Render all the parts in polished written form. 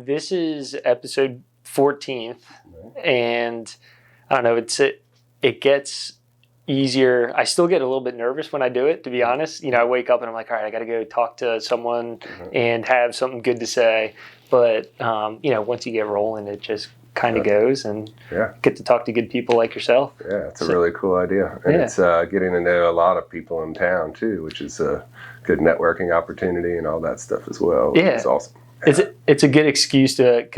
this is episode 14th, and I don't know, it gets easier. I still get a little bit nervous when I do it, to be honest. I wake up and I'm like, all right, I got to go talk to someone and have something good to say. But, once you get rolling, it just kind of goes, and get to talk to good people like yourself. Yeah, it's a really cool idea. And it's getting to know a lot of people in town too, which is a good networking opportunity and all that stuff as well. Yeah. It's awesome. It's a good excuse to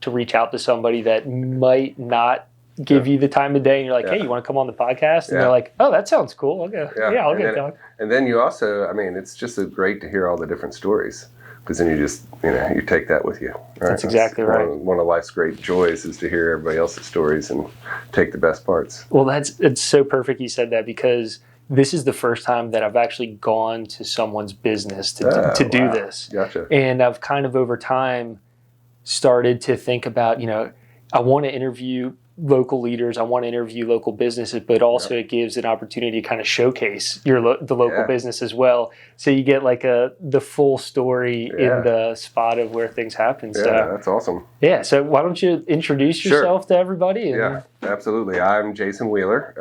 reach out to somebody that might not give you the time of day, and you're like, hey, you want to come on the podcast? And they're like, oh, that sounds cool. I'll go. Yeah, I'll get talk. And then you also, it's just great to hear all the different stories, because then you just, you take that with you. Right? That's exactly right. One of life's great joys is to hear everybody else's stories and take the best parts. Well, it's so perfect you said that, because this is the first time that I've actually gone to someone's business to do this. Gotcha. And I've kind of over time started to think about, I want to interview local leaders, I want to interview local businesses, but also it gives an opportunity to kind of showcase the local business as well. So you get like the full story in the spot of where things happen. Yeah, so, that's awesome. Yeah, so why don't you introduce yourself to everybody? Yeah, absolutely. I'm Jason Wheeler.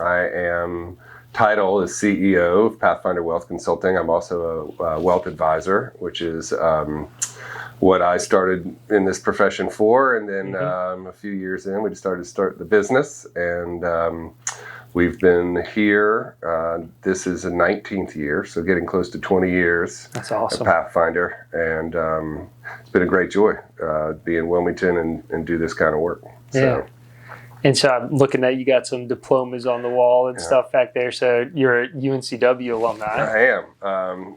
I am title is CEO of Pathfinder Wealth Consulting. I'm also a wealth advisor, which is what I started in this profession for. And then a few years in, we decided to start the business. And we've been here. This is the 19th year, so getting close to 20 years. That's awesome. At Pathfinder. And it's been a great joy be in Wilmington and do this kind of work. Yeah. And so I'm looking at, you got some diplomas on the wall and stuff back there. So you're a UNCW alumni. I am. I'm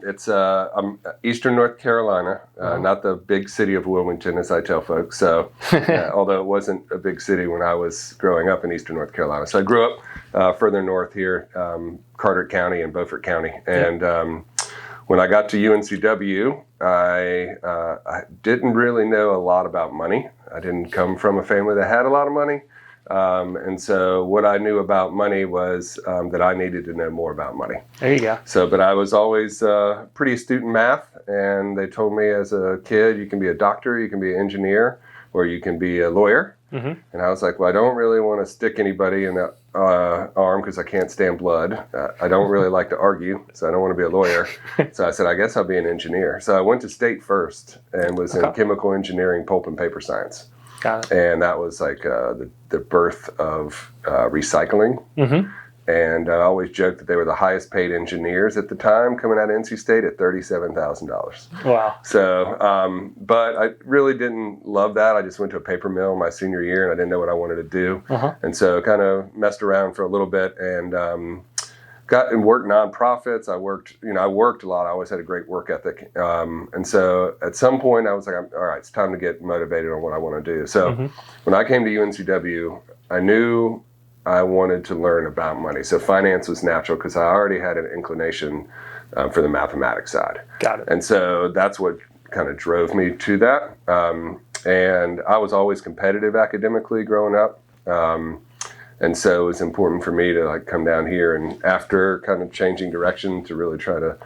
Eastern North Carolina, not the big city of Wilmington, as I tell folks. So, although it wasn't a big city when I was growing up in Eastern North Carolina. So I grew up further north here, Carteret County and Beaufort County. And when I got to UNCW, I didn't really know a lot about money. I didn't come from a family that had a lot of money. And so what I knew about money was that I needed to know more about money. There you go. So, but I was always pretty astute in math, and they told me as a kid, you can be a doctor, you can be an engineer, or you can be a lawyer. And I was like, well, I don't really want to stick anybody in the arm because I can't stand blood. I don't really like to argue, so I don't want to be a lawyer. So I said, I guess I'll be an engineer. So I went to state first and was in chemical engineering, pulp and paper science. Got it. And that was like the birth of recycling. And I always joked that they were the highest paid engineers at the time coming out of NC State at $37,000. Wow. So, but I really didn't love that. I just went to a paper mill my senior year and I didn't know what I wanted to do. And so kind of messed around for a little bit and got and worked nonprofits. I worked a lot. I always had a great work ethic. And so at some point I was like, all right, it's time to get motivated on what I want to do. So when I came to UNCW, I knew I wanted to learn about money. So finance was natural because I already had an inclination for the mathematics side. Got it. And so that's what kind of drove me to that. And I was always competitive academically growing up. And so it was important for me to come down here and after kind of changing direction to really try to,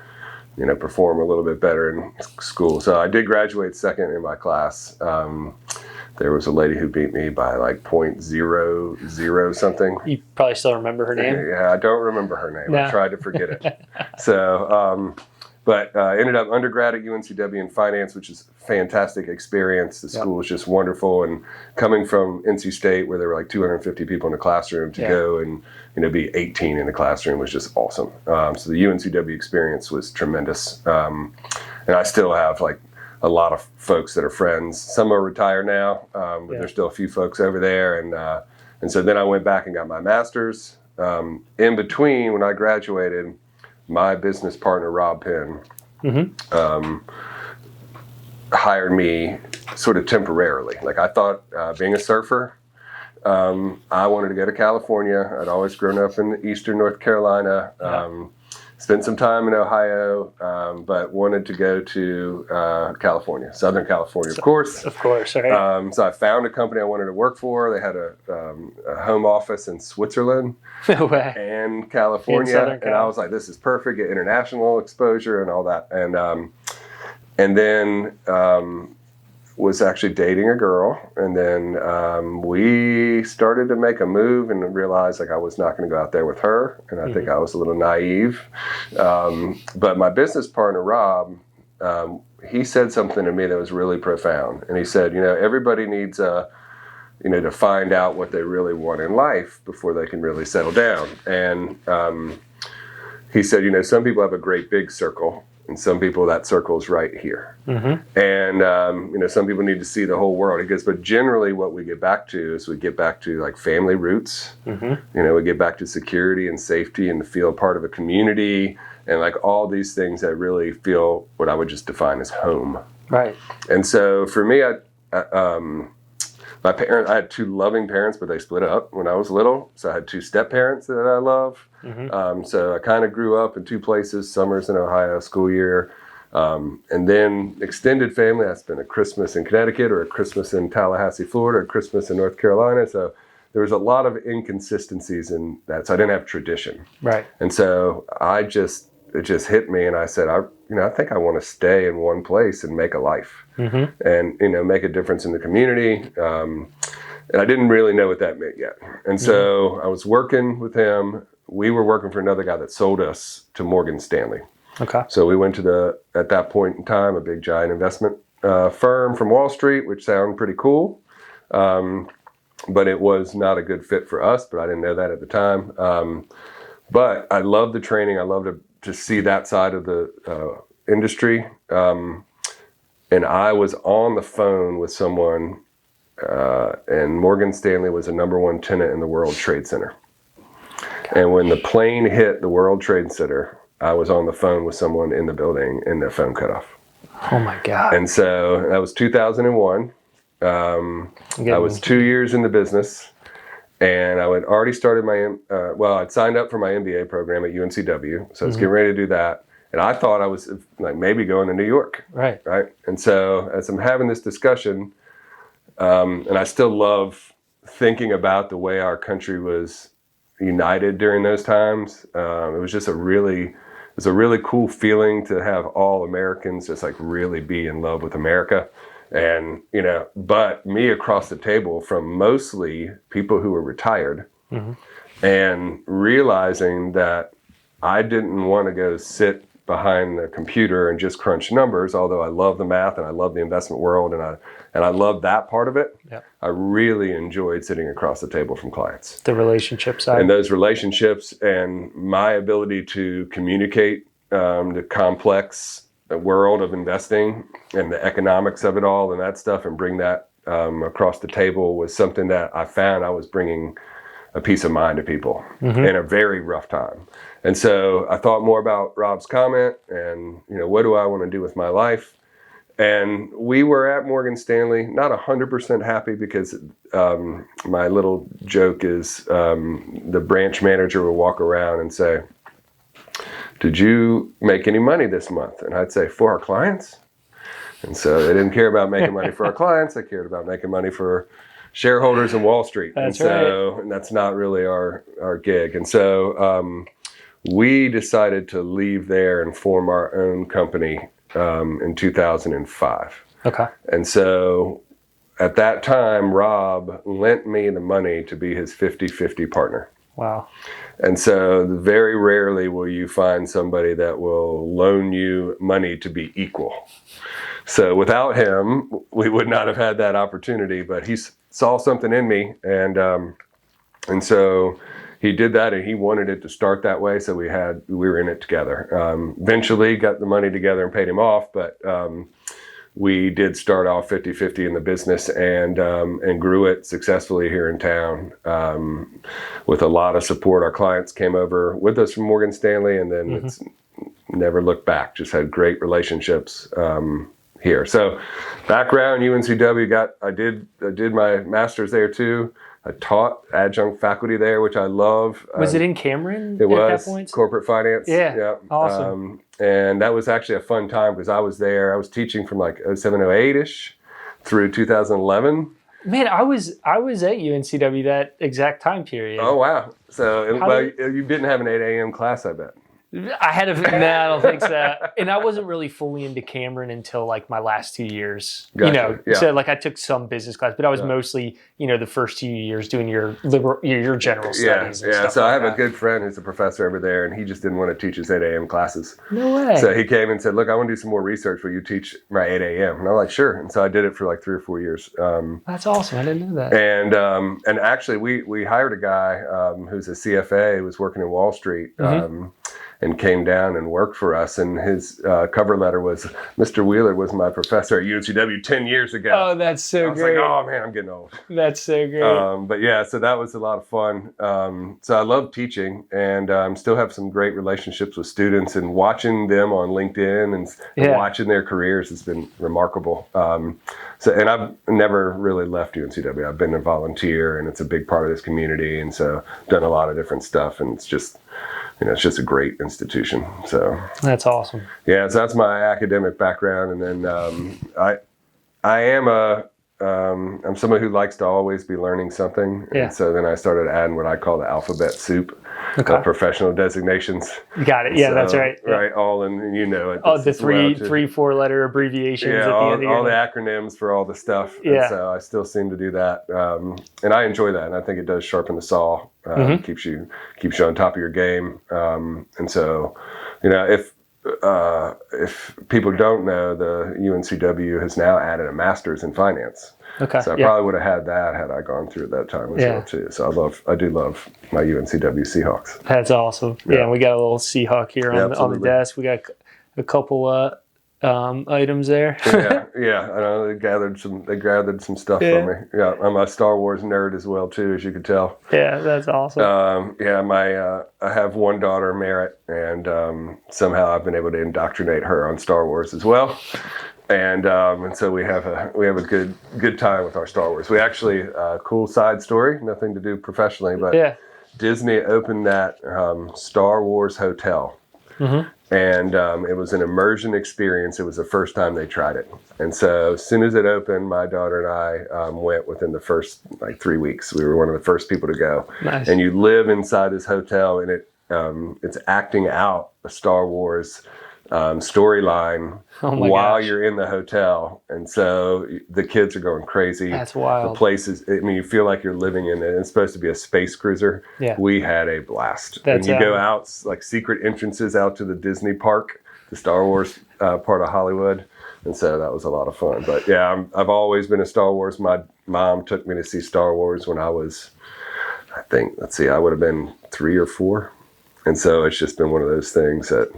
perform a little bit better in school. So I did graduate second in my class. There was a lady who beat me by 0.00 something. You probably still remember her name? Yeah, I don't remember her name. No. I tried to forget it. So, but ended up undergrad at UNCW in finance, which is a fantastic experience. The school was just wonderful. And coming from NC State, where there were 250 people in the classroom, to go and be 18 in the classroom was just awesome. So the UNCW experience was tremendous. And I still have a lot of folks that are friends. Some are retired now, but there's still a few folks over there. And so then I went back and got my master's. In between, when I graduated, my business partner, Rob Penn, hired me sort of temporarily. I thought being a surfer, I wanted to go to California. I'd always grown up in Eastern North Carolina. Spent some time in Ohio, but wanted to go to California, Southern California, of course. Of course, right. So I found a company I wanted to work for. They had a home office in Switzerland and California. And I was like, this is perfect, get international exposure and all that. And then was actually dating a girl, and then we started to make a move and realized like I was not going to go out there with her, and I think I was a little naive. But my business partner, Rob, he said something to me that was really profound, and he said, everybody needs to find out what they really want in life before they can really settle down. And he said, some people have a great big circle, and some people, that circle's right here. And, some people need to see the whole world. He goes, but generally what we get back to is we get back to like family roots. We get back to security and safety and to feel part of a community and like all these things that really feel what I would just define as home. Right. And so for me, my parents, I had two loving parents, but they split up when I was little. So I had two step parents that I love. So I kind of grew up in two places, summers in Ohio, school year. And then extended family, I spent a Christmas in Connecticut or a Christmas in Tallahassee, Florida, or Christmas in North Carolina. So there was a lot of inconsistencies in that. So I didn't have tradition. Right. And so it just hit me, and I said, I think I want to stay in one place and make a life, and make a difference in the community. And I didn't really know what that meant yet. And so I was working with him. We were working for another guy that sold us to Morgan Stanley. Okay. So we went to at that point in time, a big giant investment firm from Wall Street, which sounded pretty cool. But it was not a good fit for us, but I didn't know that at the time. But I loved the training. I loved to see that side of the industry. And I was on the phone with someone, and Morgan Stanley was the #1 tenant in the World Trade Center. And when the plane hit the World Trade Center, I was on the phone with someone in the building and the phone cut off. Oh my God. And so that was 2001. I was 2 years in the business. And I had already started I'd signed up for my MBA program at UNCW. So I was getting ready to do that. And I thought I was like maybe going to New York. Right. And so as I'm having this discussion, and I still love thinking about the way our country was united during those times. It was just a really cool feeling to have all Americans just like really be in love with America. And, but me across the table from mostly people who were retired and realizing that I didn't want to go sit behind the computer and just crunch numbers, although I love the math and I love the investment world and I love that part of it. Yep. I really enjoyed sitting across the table from clients. The relationship side. And those relationships and my ability to communicate the complex world of investing and the economics of it all and that stuff and bring that across the table was something that I found I was bringing a peace of mind to people in a very rough time. And so I thought more about Rob's comment and, what do I want to do with my life? And we were at Morgan Stanley, not 100% happy because my little joke is the branch manager would walk around and say, did you make any money this month? And I'd say, for our clients? And so they didn't care about making money for our clients. They cared about making money for shareholders in Wall Street. And that's not really our gig. And so we decided to leave there and form our own company in 2005. Okay. And so at that time, Rob lent me the money to be his 50-50 partner. Wow. And so very rarely will you find somebody that will loan you money to be equal. So without him, we would not have had that opportunity, but he saw something in me. And so he did that and he wanted it to start that way. So we were in it together. Eventually got the money together and paid him off, but we did start off 50-50 in the business and grew it successfully here in town with a lot of support. Our clients came over with us from Morgan Stanley, and then it's never looked back. Just had great relationships here. So background, UNCW, I did my master's there too. I taught adjunct faculty there, which I love. Was it in Cameron at that point? Corporate finance. Yeah. Awesome. And that was actually a fun time because I was there. I was teaching from like 07, 08-ish through 2011. Man, I was at UNCW that exact time period. Oh, wow. So you didn't have an 8 a.m. class, I bet. I had I don't think so. And I wasn't really fully into Cameron until like my last 2 years. Gotcha. Yeah. So like I took some business class, but I was mostly, the first 2 years doing your general studies. And stuff So I have like a good friend who's a professor over there, and he just didn't want to teach his 8 a.m. classes. No way. So he came and said, "Look, I want to do some more research. Will you teach my 8 a.m.?" And I'm like, "Sure." And so I did it for like 3 or 4 years. That's awesome. I didn't know that. And actually, we hired a guy who's a CFA, who was working in Wall Street. And came down and worked for us. And his cover letter was, "Mr. Wheeler was my professor at UNCW 10 years ago." Oh, that's so I was great. like, oh man, I'm getting old. That's so great. But yeah, so that was a lot of fun. So I love teaching, and still have some great relationships with students, and watching them on LinkedIn and watching their careers has been remarkable. And I've never really left UNCW. I've been a volunteer, and it's a big part of this community. And so done a lot of different stuff, and it's just a great institution. So that's awesome. Yeah, so that's my academic background, and then I am I'm someone who likes to always be learning something. Yeah. And so then I started adding what I call the alphabet soup of professional designations. You got it. Yeah, so, that's right. Yeah. Right, all in, it. Oh, the 3-4 letter abbreviations at the end of all the acronyms for all the stuff. Yeah. And so I still seem to do that. And I enjoy that. And I think it does sharpen the saw. Keeps you on top of your game. And so, if people don't know, the UNCW has now added a master's in finance. Okay. So I probably would have had that had I gone through at that time as well too. So I do love my UNCW Seahawks. That's awesome. Yeah, and we got a little Seahawk here on the desk. We got a couple items there. yeah. I know they gathered some stuff from me. Yeah, I'm a Star Wars nerd as well too, as you could tell. Yeah, that's awesome. I have one daughter, Merritt, and somehow I've been able to indoctrinate her on Star Wars as well. And so we have a good time with our Star Wars. We actually cool side story, nothing to do professionally, but Disney opened that Star Wars hotel. Mm-hmm. And it was an immersion experience. It was the first time they tried it. And so as soon as it opened, my daughter and I went within the first 3 weeks. We were one of the first people to go. Nice. And you live inside this hotel, and it's acting out a Star Wars storyline while you're in the hotel. And so the kids are going crazy. That's wild. The places, you feel like you're living in it. It's supposed to be a space cruiser. Yeah. We had a blast. And you go out, like secret entrances out to the Disney park, the Star Wars part of Hollywood. And so that was a lot of fun. But yeah, I've always been a Star Wars. My mom took me to see Star Wars when I was, I would have been 3 or 4. And so it's just been one of those things that,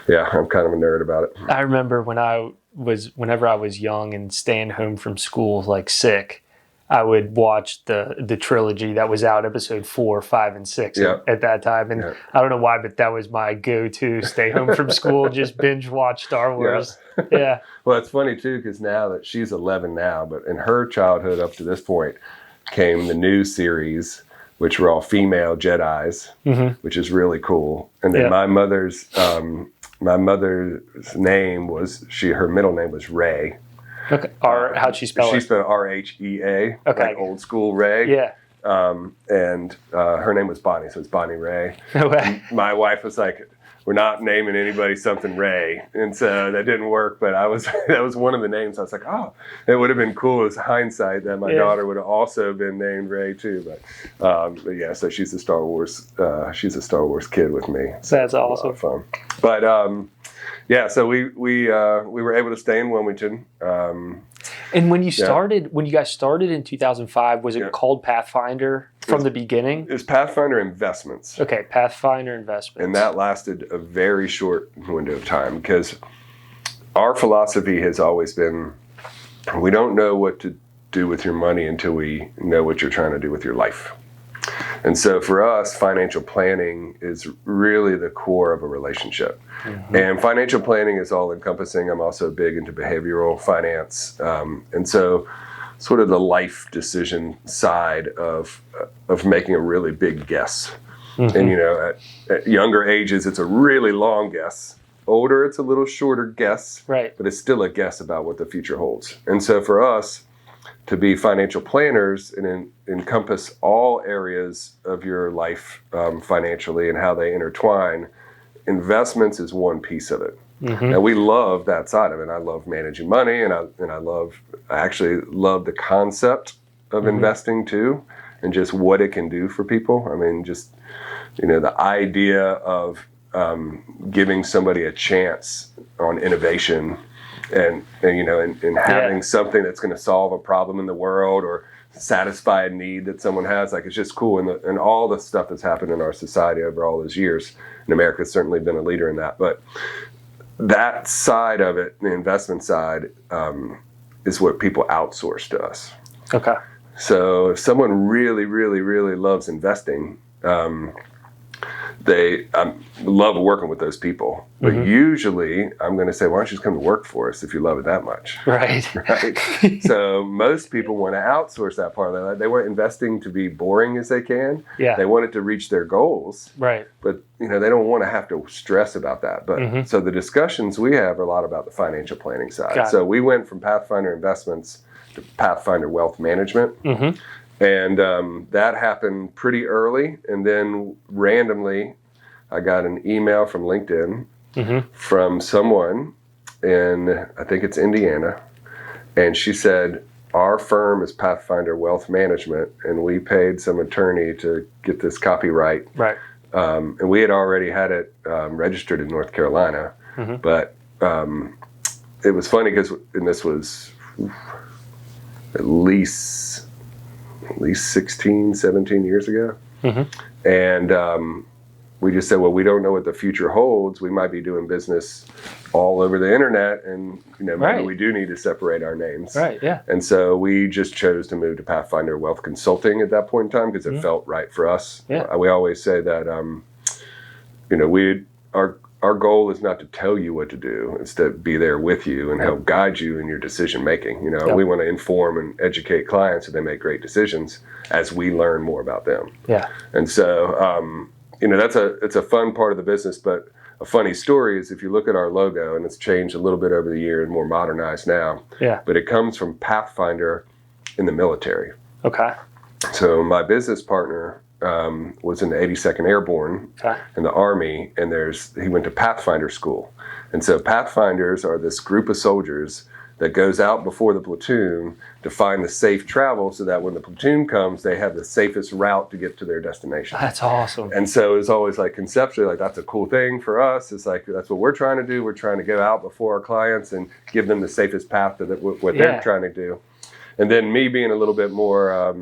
I'm kind of a nerd about it. I remember whenever I was young and staying home from school, like sick, I would watch the trilogy that was out, episode 4, 5, and 6 at that time. And I don't know why, but that was my go-to, stay home from school, just binge watch Star Wars. Yeah. Well, it's funny too, because now that she's 11 now, but in her childhood up to this point came the new series, which were all female Jedis, which is really cool. And then my mother's name was, her middle name was Ray. Okay. How'd she spell it? She spelled RHEA, okay. Like old school Ray. Yeah. And her name was Bonnie, so it's Bonnie Ray. Okay. My wife was like, we're not naming anybody something Ray. And so that didn't work, but that was one of the names. I was like, oh, it would have been cool as hindsight that my daughter would have also been named Ray too. But yeah, so she's a Star Wars kid with me. So that's awesome. A lot of fun. But so we were able to stay in Wilmington. And when you guys started in 2005, was it called Pathfinder from the beginning? It was Pathfinder Investments. Okay, Pathfinder Investments. And that lasted a very short window of time because our philosophy has always been, we don't know what to do with your money until we know what you're trying to do with your life. And so for us, financial planning is really the core of a relationship. Mm-hmm. And financial planning is all encompassing. I'm also big into behavioral finance. And so sort of the life decision side of making a really big guess. Mm-hmm. And, at younger ages, it's a really long guess. Older, it's a little shorter guess. Right. But it's still a guess about what the future holds. And so for us, to be financial planners and encompass all areas of your life financially and how they intertwine. Investments is one piece of it. And we love that side of it. I love managing money, and I actually love the concept of investing too, and just what it can do for people. I mean, just, the idea of giving somebody a chance on innovation and having something that's going to solve a problem in the world or satisfy a need that someone has. Like, it's just cool. And all the stuff that's happened in our society over all those years, and America's certainly been a leader in that. But that side of it, the investment side, is what people outsource to us. Okay. So if someone really, really, really loves investing, they love working with those people. But usually I'm going to say, why don't you just come to work for us if you love it that much? Right. Right. So most people want to outsource that part of their life. They want investing to be boring as they can. Yeah. They want it to reach their goals. Right. But they don't want to have to stress about that. But so the discussions we have are a lot about the financial planning side. So we went from Pathfinder Investments to Pathfinder Wealth Management. And that happened pretty early. And then randomly, I got an email from LinkedIn from someone in, I think it's Indiana. And she said, our firm is Pathfinder Wealth Management, and we paid some attorney to get this copyright. Right. And we had already had it registered in North Carolina. But it was funny because, and this was at least 16, 17 years ago. And we just said, well, we don't know what the future holds. We might be doing business all over the internet, and maybe we do need to separate our names. Right. Yeah. And so we just chose to move to Pathfinder Wealth Consulting at that point in time because it felt right for us. Yeah. We always say that our goal is not to tell you what to do; it's to be there with you and help guide you in your decision making. We want to inform and educate clients so they make great decisions as we learn more about them. Yeah. And so it's a fun part of the business. But a funny story is if you look at our logo, and it's changed a little bit over the year and more modernized now. Yeah. But it comes from Pathfinder in the military. Okay. So my business partner was in the 82nd Airborne in the Army, and he went to Pathfinder school. And so Pathfinders are this group of soldiers that goes out before the platoon to find the safe travel so that when the platoon comes, they have the safest route to get to their destination. That's awesome. And so it's always like conceptually, like that's a cool thing for us. It's like, that's what we're trying to do. We're trying to go out before our clients and give them the safest path to what they're trying to do. And then me being a little bit more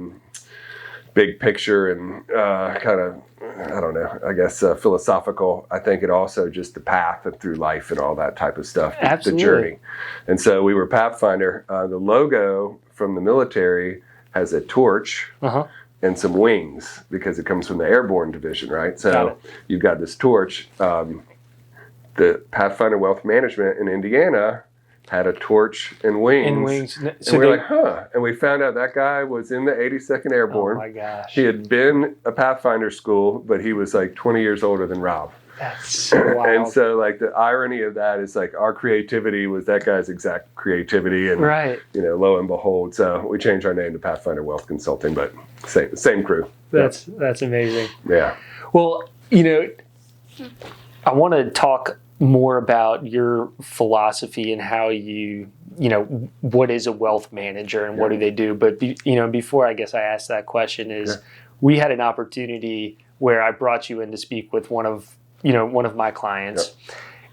big picture and kind of, I don't know, I guess philosophical. I think it also just the path through life and all that type of stuff, the journey. And so we were Pathfinder. The logo from the military has a torch and some wings because it comes from the Airborne Division, right? So you've got this torch. The Pathfinder Wealth Management in Indiana had a torch and wings. And we're like, huh. And we found out that guy was in the 82nd Airborne. Oh my gosh. He had been a Pathfinder school, but he was like 20 years older than Rob. That's so wild. And so like the irony of that is like our creativity was that guy's exact creativity. And lo and behold, so we changed our name to Pathfinder Wealth Consulting, but same crew. That's amazing. Yeah. Well, I want to talk more about your philosophy and how what is a wealth manager and what do they do. But before I guess I ask that question we had an opportunity where I brought you in to speak with one of my clients.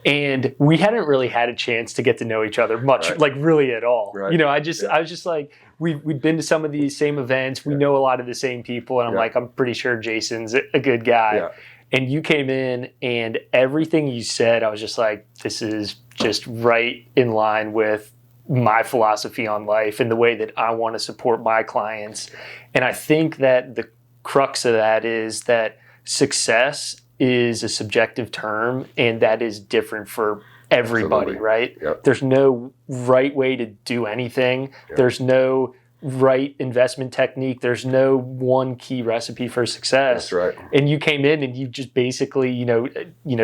And we hadn't really had a chance to get to know each other much, like really at all. Right. I was just like, we'd been to some of these same events. We know a lot of the same people. And I'm like, I'm pretty sure Jason's a good guy. Yeah. And you came in and everything you said, I was just like, this is just right in line with my philosophy on life and the way that I want to support my clients. And I think that the crux of that is that success is a subjective term, and that is different for everybody, right? Yep. There's no right way to do anything. Yep. There's no right investment technique. There's no one key recipe for success. That's right. And you came in and you just basically,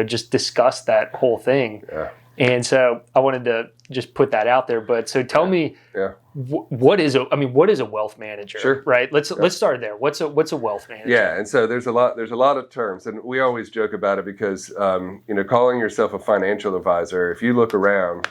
just discussed that whole thing. Yeah. And so I wanted to just put that out there. But so tell me, what is a wealth manager? Sure. Right. Let's start there. What's a wealth manager? Yeah. And so there's a lot of terms, and we always joke about it because calling yourself a financial advisor. If you look around,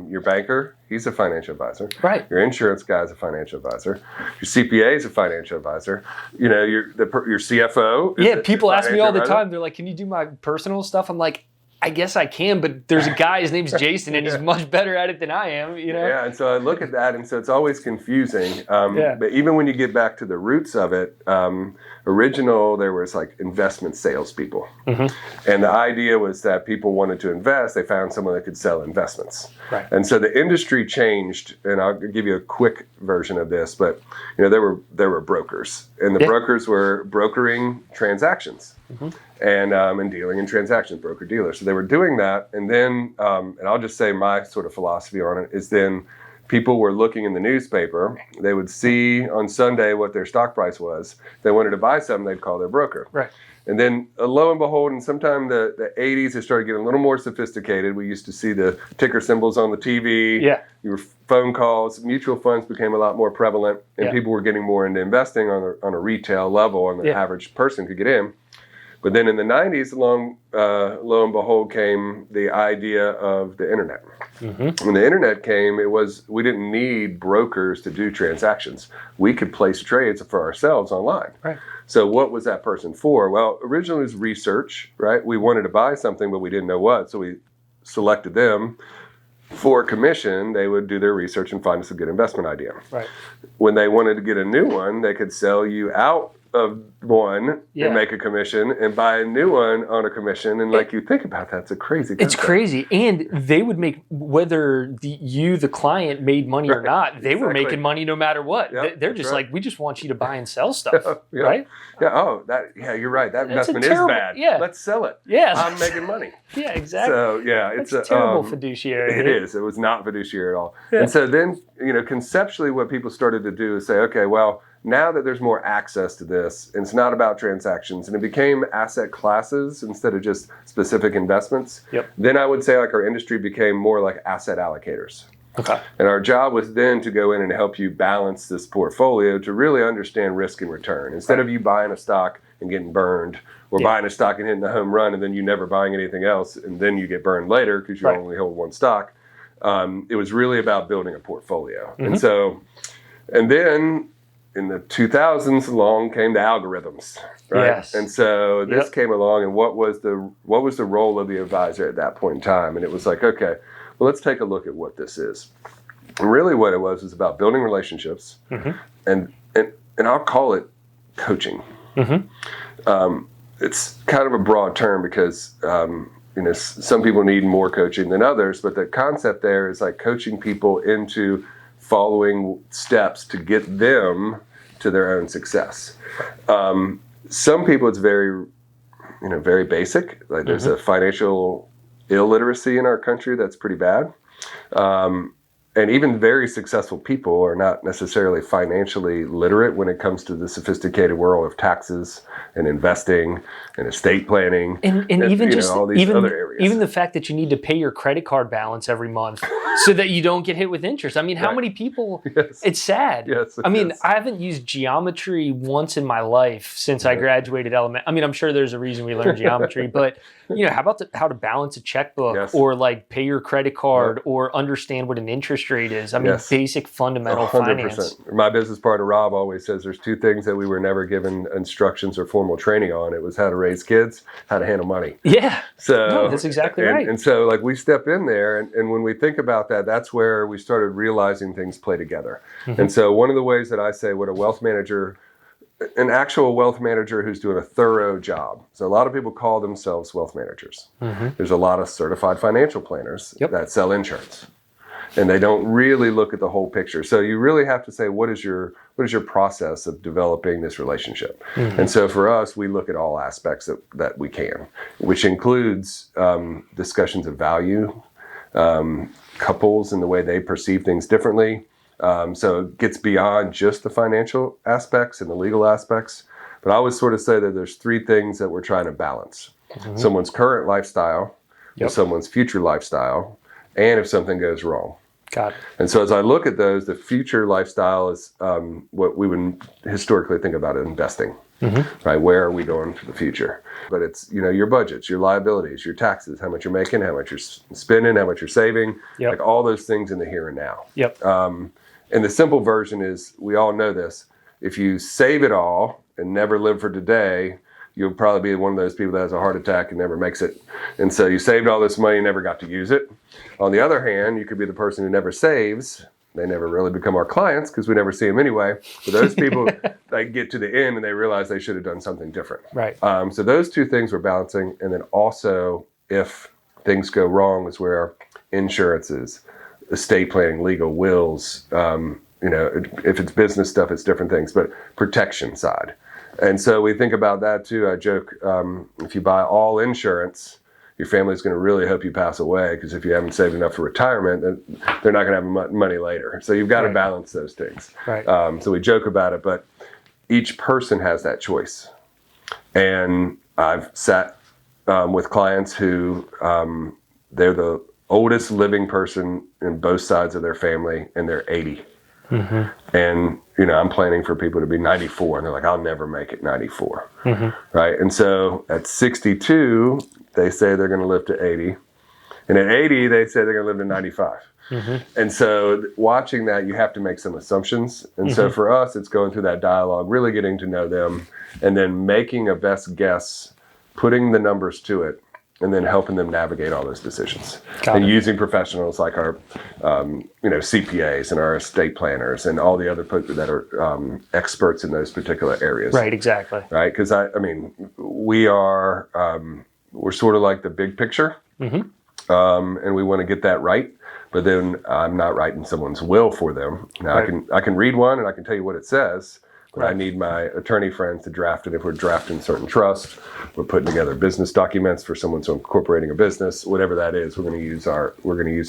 your banker, he's a financial advisor. Right. Your insurance guy is a financial advisor. Your CPA is a financial advisor. Your CFO. Yeah. People ask me all the time. They're like, "Can you do my personal stuff?" I'm like, I guess I can, but there's a guy, his name's Jason, and he's much better at it than I am, Yeah, and so I look at that, and so it's always confusing. But even when you get back to the roots of it, there was like investment salespeople. Mm-hmm. And the idea was that people wanted to invest, they found someone that could sell investments. Right. And so the industry changed, and I'll give you a quick version of this, but there were brokers, and the brokers were brokering transactions. Mm-hmm. And dealing in transactions, broker-dealer. So they were doing that, and then, and I'll just say my sort of philosophy on it is then people were looking in the newspaper, they would see on Sunday what their stock price was. If they wanted to buy something, they'd call their broker. Right. And then lo and behold, and sometime the 80s, it started getting a little more sophisticated. We used to see the ticker symbols on the TV. Yeah. Your phone calls, mutual funds became a lot more prevalent, and people were getting more into investing on a retail level, and the average person could get in. But then in the 90s, lo and behold, came the idea of the internet. Mm-hmm. When the internet came, we didn't need brokers to do transactions. We could place trades for ourselves online. Right. So what was that person for? Well, originally it was research, right? We wanted to buy something, but we didn't know what. So we selected them. For commission, they would do their research and find us a good investment idea. Right. When they wanted to get a new one, they could sell you out of one and make a commission and buy a new one on a commission. And like you think about that, it's a crazy concept. It's crazy. And they would make, whether the client made money or not, they were making money no matter what. Yep, they're just like, we just want you to buy and sell stuff. Right? Yeah. Oh, you're right. That investment is bad. Yeah. Let's sell it. Yeah. I'm making money. Yeah, exactly. So it's a terrible fiduciary. It is. It was not fiduciary at all. Yeah. And so then, conceptually what people started to do is say, okay, well, now that there's more access to this, and it's not about transactions, and it became asset classes instead of just specific investments, then I would say like our industry became more like asset allocators. Okay. And our job was then to go in and help you balance this portfolio to really understand risk and return. Instead of you buying a stock and getting burned, or buying a stock and hitting the home run and then you never buying anything else, and then you get burned later because you only hold one stock. It was really about building a portfolio. Mm-hmm. And then in the 2000s, along came the algorithms, right? Yes. And so this came along, and what was the role of the advisor at that point in time? And it was like, okay, well, let's take a look at what this is. And really what it was about building relationships, and I'll call it coaching. Mm-hmm. It's kind of a broad term because some people need more coaching than others, but the concept there is like coaching people into following steps to get them to their own success. Some people, it's very, very basic. Like there's a financial illiteracy in our country that's pretty bad. And even very successful people are not necessarily financially literate when it comes to the sophisticated world of taxes and investing and estate planning and even just all these other areas. Even the fact that you need to pay your credit card balance every month so that you don't get hit with interest. I mean, how many people? Yes. It's sad. Yes, I mean, I haven't used geometry once in my life since I graduated elementary. I mean, I'm sure there's a reason we learned geometry, but how about how to balance a checkbook or like pay your credit card or understand what an interest rate is? I mean, basic fundamental 100%. Finance. My business partner Rob always says there's two things that we were never given instructions or formal training on. It was how to raise kids, how to handle money. Yeah. So that's exactly right. And so like we step in there, and when we think about that, that's where we started realizing things play together. Mm-hmm. And so one of the ways that I say what an actual wealth manager who's doing a thorough job. So a lot of people call themselves wealth managers. Mm-hmm. There's a lot of certified financial planners that sell insurance. And they don't really look at the whole picture. So you really have to say, what is your process of developing this relationship? Mm-hmm. And so for us, we look at all aspects that we can, which includes discussions of value, couples and the way they perceive things differently. So it gets beyond just the financial aspects and the legal aspects. But I always sort of say that there's three things that we're trying to balance. Mm-hmm. Someone's current lifestyle with someone's future lifestyle, and if something goes wrong. Got it. And so as I look at those, the future lifestyle is what we would historically think about investing, right? Where are we going for the future? But it's, your budgets, your liabilities, your taxes, how much you're making, how much you're spending, how much you're saving, like all those things in the here and now. Yep. And the simple version is, we all know this, if you save it all and never live for today, you'll probably be one of those people that has a heart attack and never makes it. And so you saved all this money and never got to use it. On the other hand, you could be the person who never saves. They never really become our clients because we never see them anyway. But those people, they get to the end and they realize they should have done something different. Right. So those two things we're balancing. And then also, if things go wrong, is where insurances, estate planning, legal wills, if it's business stuff, it's different things, but protection side. And so we think about that too. I joke, if you buy all insurance, your family's going to really hope you pass away, because if you haven't saved enough for retirement, then they're not going to have money later. So you've got to balance those things. Right. So we joke about it, but each person has that choice. And I've sat with clients who they're the oldest living person in both sides of their family, and they're 80. And I'm planning for people to be 94, and they're like, I'll never make it 94, right? And so at 62, they say they're going to live to 80, and at 80, they say they're going to live to 95. And so watching that, you have to make some assumptions. And so for us, it's going through that dialogue, really getting to know them, and then making a best guess, putting the numbers to it, and then helping them navigate all those decisions. And using professionals like our, CPAs and our estate planners and all the other people that are experts in those particular areas. Right, exactly. Right, because we're sort of like the big picture, and we want to get that right. But then I'm not writing someone's will for them. Now I can read one and I can tell you what it says. But I need my attorney friends to draft it. If we're drafting certain trusts, we're putting together business documents for someone who's incorporating a business, whatever that is, we're going to use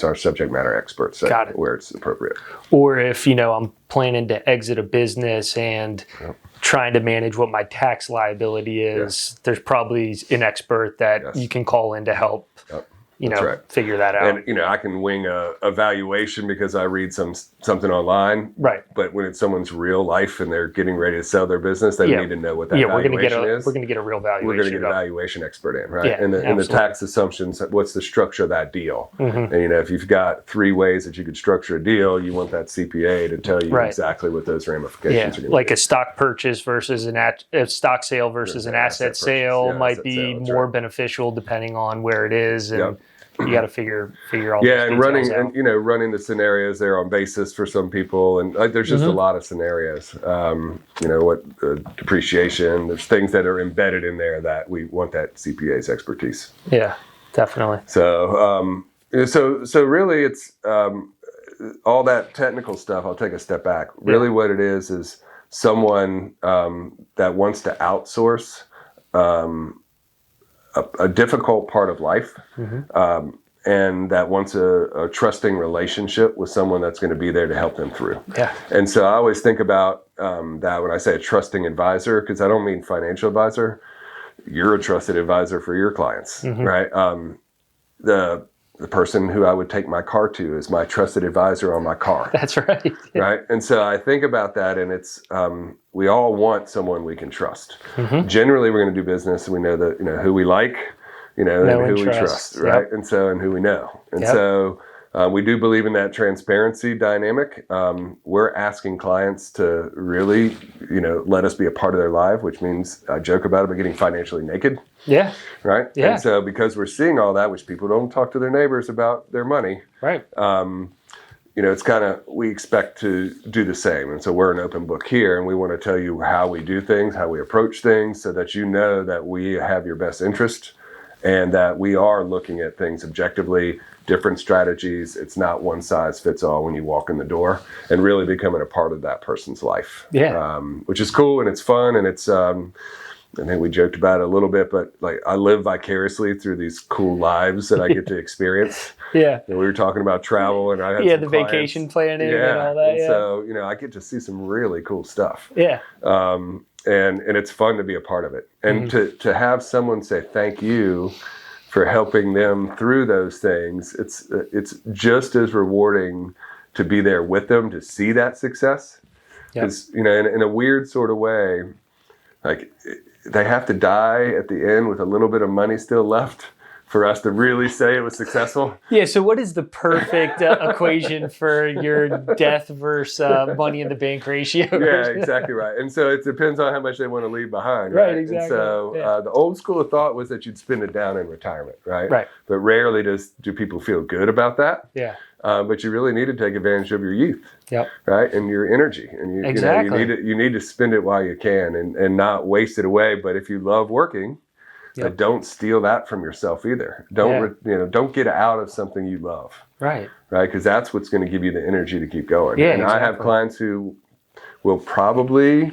our subject matter experts where it's appropriate. Or if I'm planning to exit a business and trying to manage what my tax liability is, there's probably an expert that you can call in to help. Figure that out. And I can wing a valuation because I read something online. Right. But when it's someone's real life and they're getting ready to sell their business, they need to know what that valuation is. We're going to get a real valuation. We're going to get a valuation expert in, right? And the tax assumptions, what's the structure of that deal? And if you've got 3 ways that you could structure a deal, you want that CPA to tell you exactly what those ramifications are going to be. Like a stock purchase versus a stock sale versus an asset sale might be more beneficial depending on where it is. And you got to figure all those and running the scenarios there on basis for some people, and there's just a lot of scenarios. Depreciation. There's things that are embedded in there that we want that CPA's expertise. Yeah, definitely. So so really, it's all that technical stuff. I'll take a step back. Really, what it is someone that wants to outsource a difficult part of life, and that wants a trusting relationship with someone that's going to be there to help them through. Yeah. And so I always think about that when I say a trusting advisor, because I don't mean financial advisor. You're a trusted advisor for your clients, right? The person who I would take my car to is my trusted advisor on my car. That's right. Right. And so I think about that, and it's we all want someone we can trust. Generally, we're going to do business, and we know that who we like, and who we trust, right? And so who we know, and so we do believe in that transparency dynamic. We're asking clients to really, let us be a part of their life, which means I joke about it, but getting financially naked. Yeah. Right. Yeah. And so because we're seeing all that, which people don't talk to their neighbors about their money. Right. It's kind of, we expect to do the same. And so we're an open book here, and we want to tell you how we do things, how we approach things, so that that we have your best interest and that we are looking at things objectively, different strategies. It's not one size fits all when you walk in the door, and really becoming a part of that person's life. Yeah. Which is cool, and it's fun, and it's, I think we joked about it a little bit, but I live vicariously through these cool lives that I get to experience. And we were talking about travel, and I had the clients. Vacation planning and all that. And so, I get to see some really cool stuff. Yeah. And it's fun to be a part of it. And to have someone say thank you for helping them through those things, it's just as rewarding to be there with them to see that success. Because in a weird sort of way, like they have to die at the end with a little bit of money still left for us to really say it was successful. Yeah. So what is the perfect equation for your death versus money in the bank ratio? Yeah, exactly right. And so it depends on how much they want to leave behind. Right, exactly. And so the old school of thought was that you'd spend it down in retirement, right? Right. But rarely do people feel good about that. Yeah. But you really need to take advantage of your youth. Yep. Right. And your energy. And exactly. you need to spend it while you can and not waste it away. But if you love working, don't steal that from yourself either. Don't get out of something you love. Right. Right. Because that's what's going to give you the energy to keep going. Yeah, and exactly. I have clients who will probably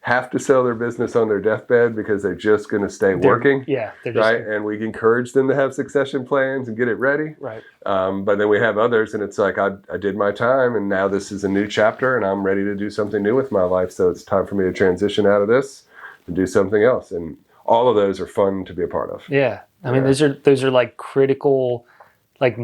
have to sell their business on their deathbed because they're just going to stay working. Yeah. Right. And we encourage them to have succession plans and get it ready. Right. But then we have others and it's like, I did my time and now this is a new chapter and I'm ready to do something new with my life. So it's time for me to transition out of this and do something else. And all of those are fun to be a part of. Yeah. I mean, those are like critical, like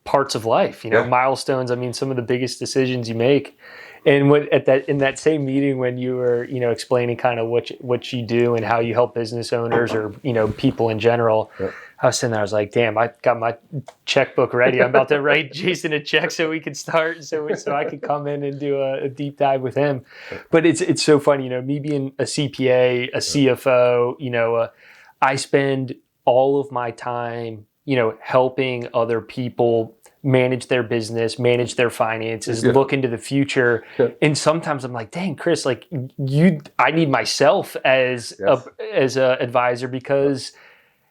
parts of life, milestones. I mean, some of the biggest decisions you make. And in that same meeting when you were, explaining kind of what you do and how you help business owners or, people in general, I was sitting there, I was like, damn, I got my checkbook ready. I'm about to write Jason a check so we could start, so I could come in and do a deep dive with him. But it's so funny, me being a CPA, a CFO, I spend all of my time, helping other people manage their business, manage their finances, look into the future. And sometimes I'm like, dang, Chris, like I need myself as a advisor because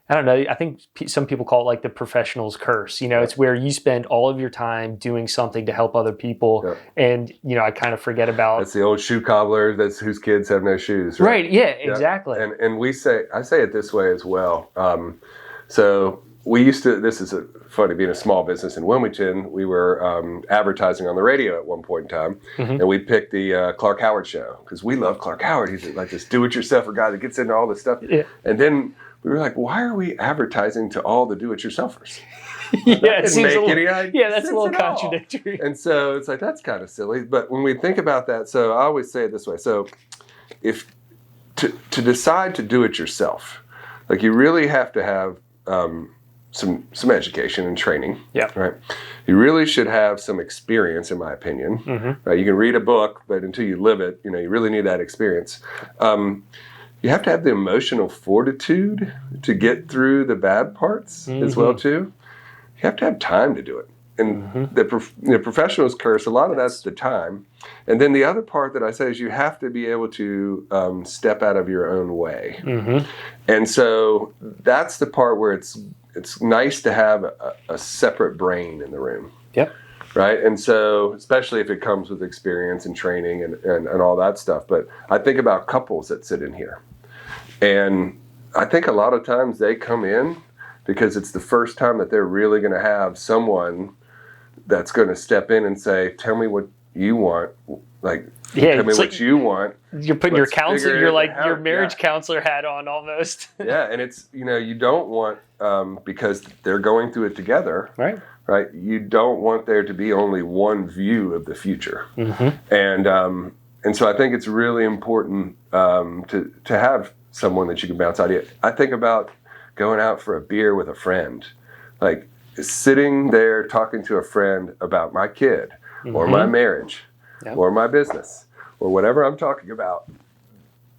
I don't know. I think some people call it like the professional's curse. It's where you spend all of your time doing something to help other people. And, I kind of forget about. That's the old shoe cobbler whose kids have no shoes. Right. Yeah, exactly. And I say it this way as well. So we used to, this is funny, being a small business in Wilmington, we were advertising on the radio at one point in time, and we picked the Clark Howard show because we love Clark Howard. He's like this do-it-yourselfer guy that gets into all this stuff. Yeah. And then we were like, why are we advertising to all the do-it-yourselfers? It seems that's a little contradictory. And so it's like, that's kind of silly. But when we think about that, so I always say it this way. So if to decide to do it yourself, like you really have to have some education and training. Yeah. Right. You really should have some experience, in my opinion. Right. You can read a book, but until you live it, you really need that experience. You have to have the emotional fortitude to get through the bad parts as well too. You have to have time to do it. And the professional's curse, a lot of that's the time. And then the other part that I say is you have to be able to step out of your own way. And so that's the part where it's nice to have a separate brain in the room. Yep. Right. And so, especially if it comes with experience and training and all that stuff. But I think about couples that sit in here. And I think a lot of times they come in because it's the first time that they're really going to have someone that's going to step in and say, tell me what you want. Like, tell me what you want. You're putting your counselor, you're like your marriage counselor hat on almost. Yeah. And it's, you don't want, because they're going through it together. Right. Right. You don't want there to be only one view of the future. And so I think it's really important to have someone that you can bounce ideas. I think about going out for a beer with a friend, like sitting there talking to a friend about my kid or my marriage or my business or whatever I'm talking about.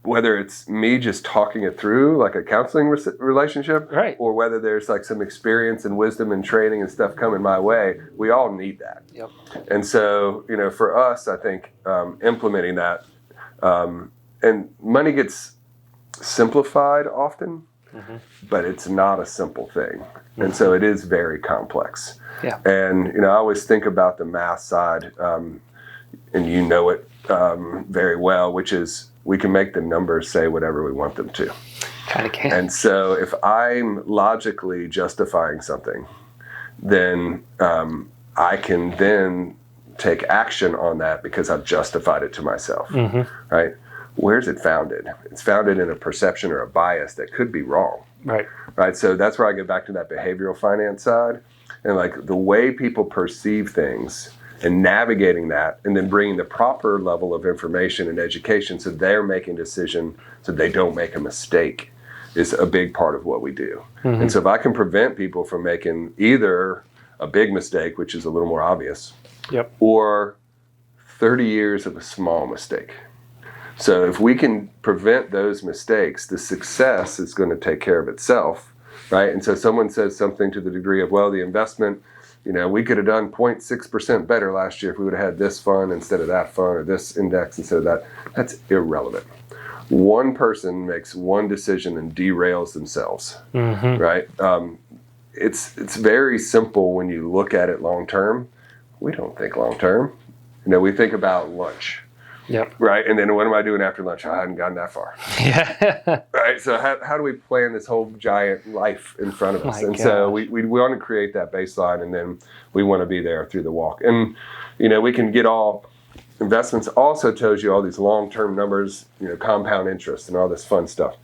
Whether it's me just talking it through like a counseling relationship, right, or whether there's like some experience and wisdom and training and stuff coming my way, we all need that. Yep. And so, for us, I think implementing that, and money gets simplified often, but it's not a simple thing. And so it is very complex. Yeah. And, I always think about the math side, and it very well, which is, we can make the numbers say whatever we want them to. Kind of can. And so if I'm logically justifying something, then I can then take action on that because I've justified it to myself, right? Where's it founded? It's founded in a perception or a bias that could be wrong. Right. So that's where I get back to that behavioral finance side, and like the way people perceive things and navigating that, and then bringing the proper level of information and education so they're making a decision so they don't make a mistake is a big part of what we do. And so if I can prevent people from making either a big mistake, which is a little more obvious, or 30 years of a small mistake. So if we can prevent those mistakes, the success is going to take care of itself, right? And so someone says something to the degree of, well, the investment, we could have done 0.6% better last year if we would have had this fund instead of that fund, or this index instead of that. That's irrelevant. One person makes one decision and derails themselves, right? It's very simple when you look at it long term. We don't think long term. We think about lunch. Right. And then what am I doing after lunch? I hadn't gotten that far. Right. So how do we plan this whole giant life in front of us? So we want to create that baseline, and then we want to be there through the walk. And, we can get all investments also tells you all these long-term numbers, compound interest and all this fun stuff.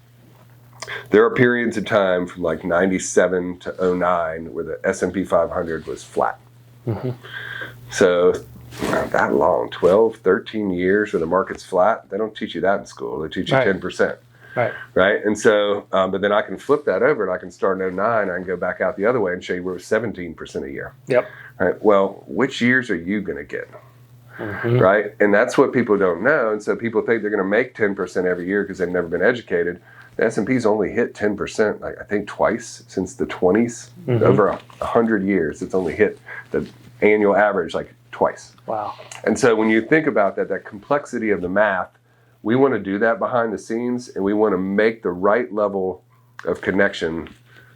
There are periods of time from like 97 to 09 where the S&P 500 was flat. So not that long, 12, 13 years where the market's flat. They don't teach you that in school. They teach you 10%. Right. And so, but then I can flip that over and I can start in 09. I can go back out the other way and show you we're 17% a year. Right. Well, which years are you going to get? Right. And that's what people don't know. And so people think they're going to make 10% every year because they've never been educated. The S&P's only hit 10%, I think twice since the 20s. Over 100 years, it's only hit the annual average like twice. Wow. And so when you think about that complexity of the math, we want to do that behind the scenes, and we want to make the right level of connection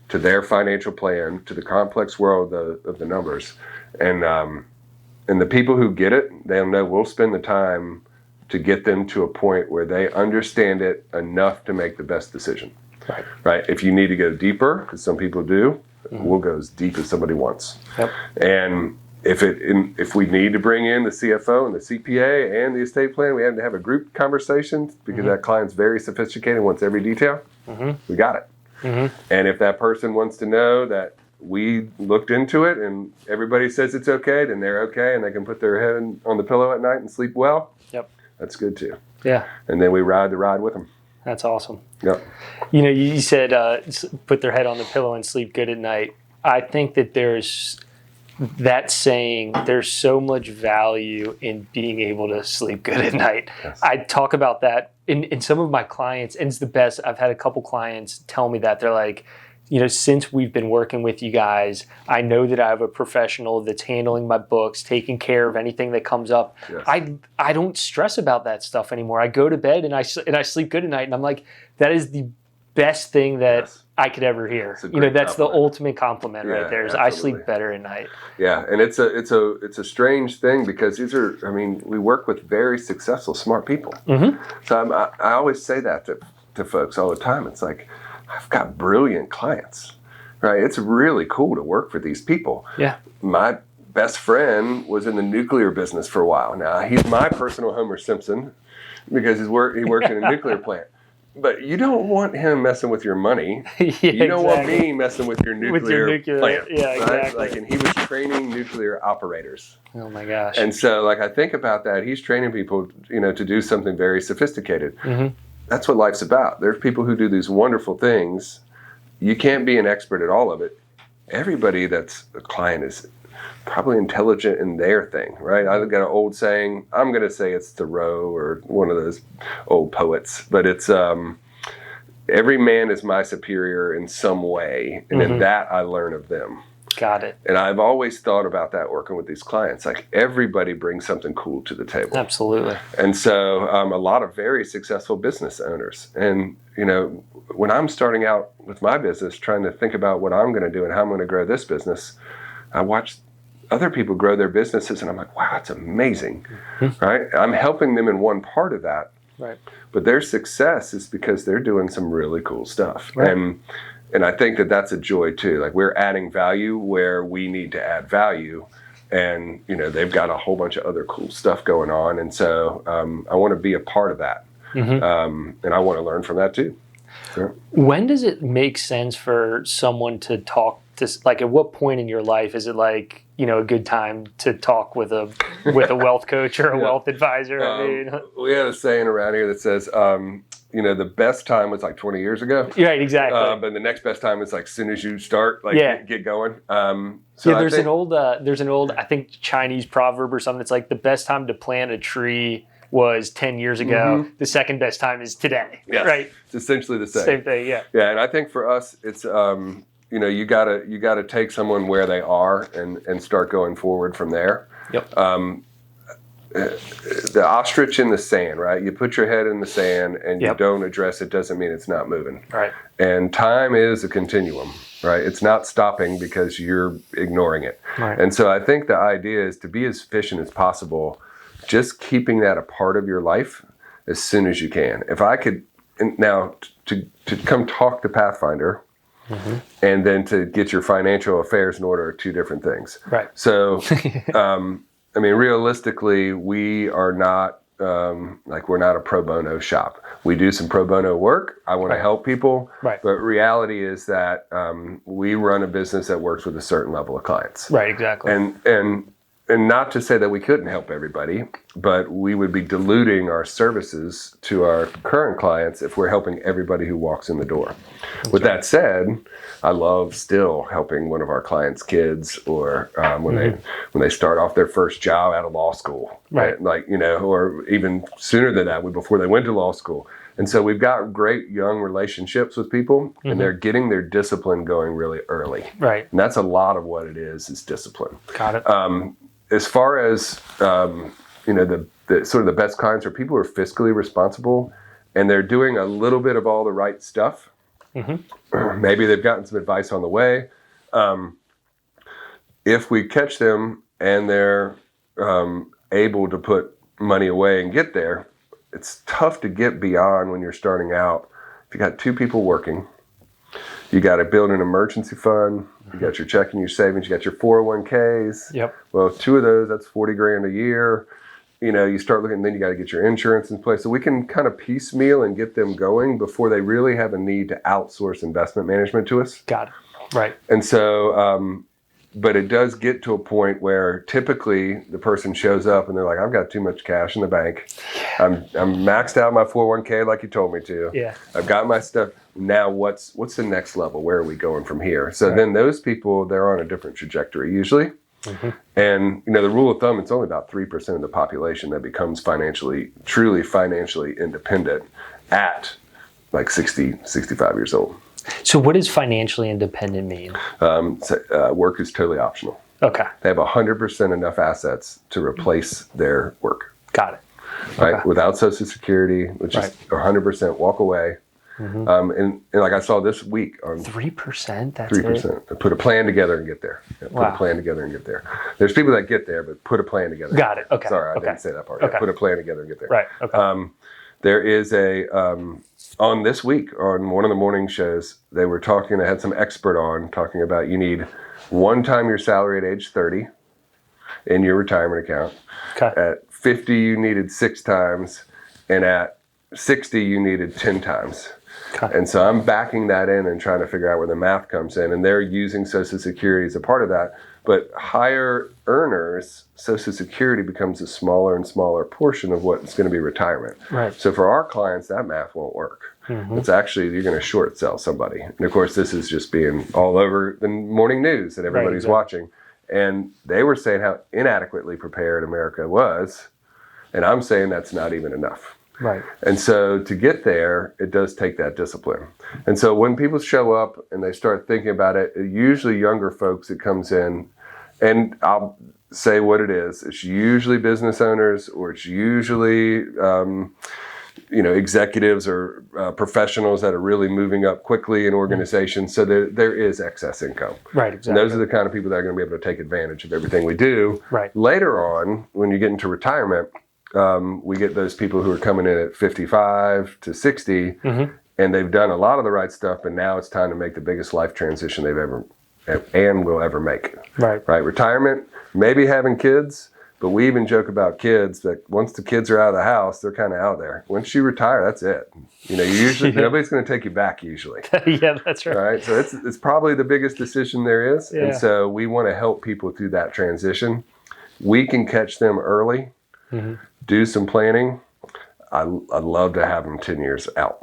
to their financial plan, to the complex world of the numbers. And the people who get it, they'll know we'll spend the time to get them to a point where they understand it enough to make the best decision. Right. If you need to go deeper, because some people do, we'll go as deep as somebody wants. And if we need to bring in the CFO and the CPA and the estate plan, we have to have a group conversation because that client's very sophisticated and wants every detail. We got it. And if that person wants to know that we looked into it and everybody says it's okay, then they're okay and they can put their head on the pillow at night and sleep well. That's good too. And then we ride the ride with them. That's awesome. You said put their head on the pillow and sleep good at night. I think that there's that saying, there's so much value in being able to sleep good at night. I talk about that in some of my clients, and it's the best. I've had a couple clients tell me that. They're like, since we've been working with you guys, I know that I have a professional that's handling my books, taking care of anything that comes up. I don't stress about that stuff anymore. I go to bed and I sleep good at night, and I'm like, that is the best thing that I could ever hear. That's the ultimate compliment right there. Is I sleep better at night. And it's a strange thing because we work with very successful, smart people. So I always say that to folks all the time. It's like, I've got brilliant clients, right? It's really cool to work for these people. My best friend was in the nuclear business for a while. Now, he's my personal Homer Simpson because he worked in a nuclear plant. But you don't want him messing with your money. You don't want me messing with your nuclear plant. Exactly. And he was training nuclear operators. Oh my gosh. And so I think about that. He's training people, to do something very sophisticated. That's what life's about. There's people who do these wonderful things. You can't be an expert at all of it. Everybody that's a client is probably intelligent in their thing, right? I've got an old saying. I'm going to say it's Thoreau or one of those old poets, but it's every man is my superior in some way, and in that I learn of them. Got it. And I've always thought about that working with these clients. Like everybody brings something cool to the table. Absolutely. And so a lot of very successful business owners. And, when I'm starting out with my business, trying to think about what I'm going to do and how I'm going to grow this business, I watch other people grow their businesses and I'm like, wow, that's amazing. Right? I'm helping them in one part of that. Right. But their success is because they're doing some really cool stuff. Right. And I think that that's a joy too. Like we're adding value where we need to add value, and they've got a whole bunch of other cool stuff going on. And so I want to be a part of that, and I want to learn from that too. Sure. When does it make sense for someone to talk to, like, at what point in your life is it like, a good time to talk with a wealth coach or a wealth advisor? We have a saying around here that says, the best time was like 20 years ago. Right, exactly. But the next best time is like as soon as you start, get going. There's an old, I think, Chinese proverb or something. It's like the best time to plant a tree was 10 years ago. Mm-hmm. The second best time is today. Yes. Right. It's essentially the same. Same thing. Yeah. Yeah, and I think for us, it's you gotta take someone where they are and start going forward from there. Yep. The ostrich in the sand, right? You put your head in the sand and you don't address it, doesn't mean it's not moving. Right. And time is a continuum, right? It's not stopping because you're ignoring it. Right. And so I think the idea is to be as efficient as possible, just keeping that a part of your life as soon as you can. If I could, now to come talk to Pathfinder, mm-hmm. and then to get your financial affairs in order are two different things. Right. So, realistically, we are not, we're not a pro bono shop. We do some pro bono work. I want to help people. Right. But reality is that we run a business that works with a certain level of clients. Right, exactly. And not to say that we couldn't help everybody, but we would be diluting our services to our current clients if we're helping everybody who walks in the door. With that said, I love still helping one of our clients' kids, or when they start off their first job out of law school, right? Or even sooner than that, before they went to law school. And so we've got great young relationships with people, mm-hmm. and they're getting their discipline going really early. Right. And that's a lot of what it is discipline. Got it. As far as the sort of the best clients are people who are fiscally responsible, and they're doing a little bit of all the right stuff. Mm-hmm. Maybe they've gotten some advice on the way. If we catch them and they're able to put money away and get there, it's tough to get beyond when you're starting out. If you got two people working, you got to build an emergency fund. You got your checking, your savings, you got your 401ks. Yep. Well, two of those, that's $40,000 a year. You start looking, and then you got to get your insurance in place. So we can kind of piecemeal and get them going before they really have a need to outsource investment management to us. Got it. Right. And so, but it does get to a point where typically the person shows up and they're like, I've got too much cash in the bank. I'm maxed out my 401k like you told me to. Yeah. I've got my stuff. Now what's the next level? Where are we going from here? So then those people, they're on a different trajectory usually. Mm-hmm. And the rule of thumb, it's only about 3% of the population that becomes truly financially independent at like 60, 65 years old. So what does financially independent mean? Work is totally optional. Okay. They have 100% enough assets to replace their work. Got it. Right? Okay. Without Social Security, which is 100% walk away. Mm-hmm. And like I saw this week on 3%, that's 3%. Put a plan together and get there. Put a plan together and get there. There's people that get there, but put a plan together. Got it. Okay. Sorry, I didn't say that part. Okay. Put a plan together and get there. Right. Okay. There is on this week on one of the morning shows, they were talking. They had some expert on talking about you need one time your salary at age 30 in your retirement account. Okay. At 50, you needed 6 times, and at 60, you needed 10 times. Okay. And so I'm backing that in and trying to figure out where the math comes in. And they're using Social Security as a part of that. But higher earners, Social Security becomes a smaller and smaller portion of what's going to be retirement. Right. So for our clients, that math won't work. Mm-hmm. It's actually, you're going to short sell somebody. And of course, this is just being all over the morning news that everybody's watching. And they were saying how inadequately prepared America was. And I'm saying that's not even enough. Right. And so to get there, it does take that discipline. And so when people show up and they start thinking about it, usually younger folks, it comes in, and I'll say what it is. It's usually business owners, or it's usually executives or professionals that are really moving up quickly in organizations. So there is excess income. Right, exactly. And those are the kind of people that are going to be able to take advantage of everything we do. Right. Later on, when you get into retirement, we get those people who are coming in at 55 to 60, mm-hmm. and they've done a lot of the right stuff, and now it's time to make the biggest life transition they've ever and will ever make. Right. Retirement, maybe having kids, But we even joke about kids that once the kids are out of the house, they're kind of out there. Once you retire, that's it. You usually nobody's going to take you back usually. Yeah, that's right. Right. So it's probably the biggest decision there is. Yeah. And so we want to help people through that transition. We can catch them early, do some planning. I'd love to have them 10 years out.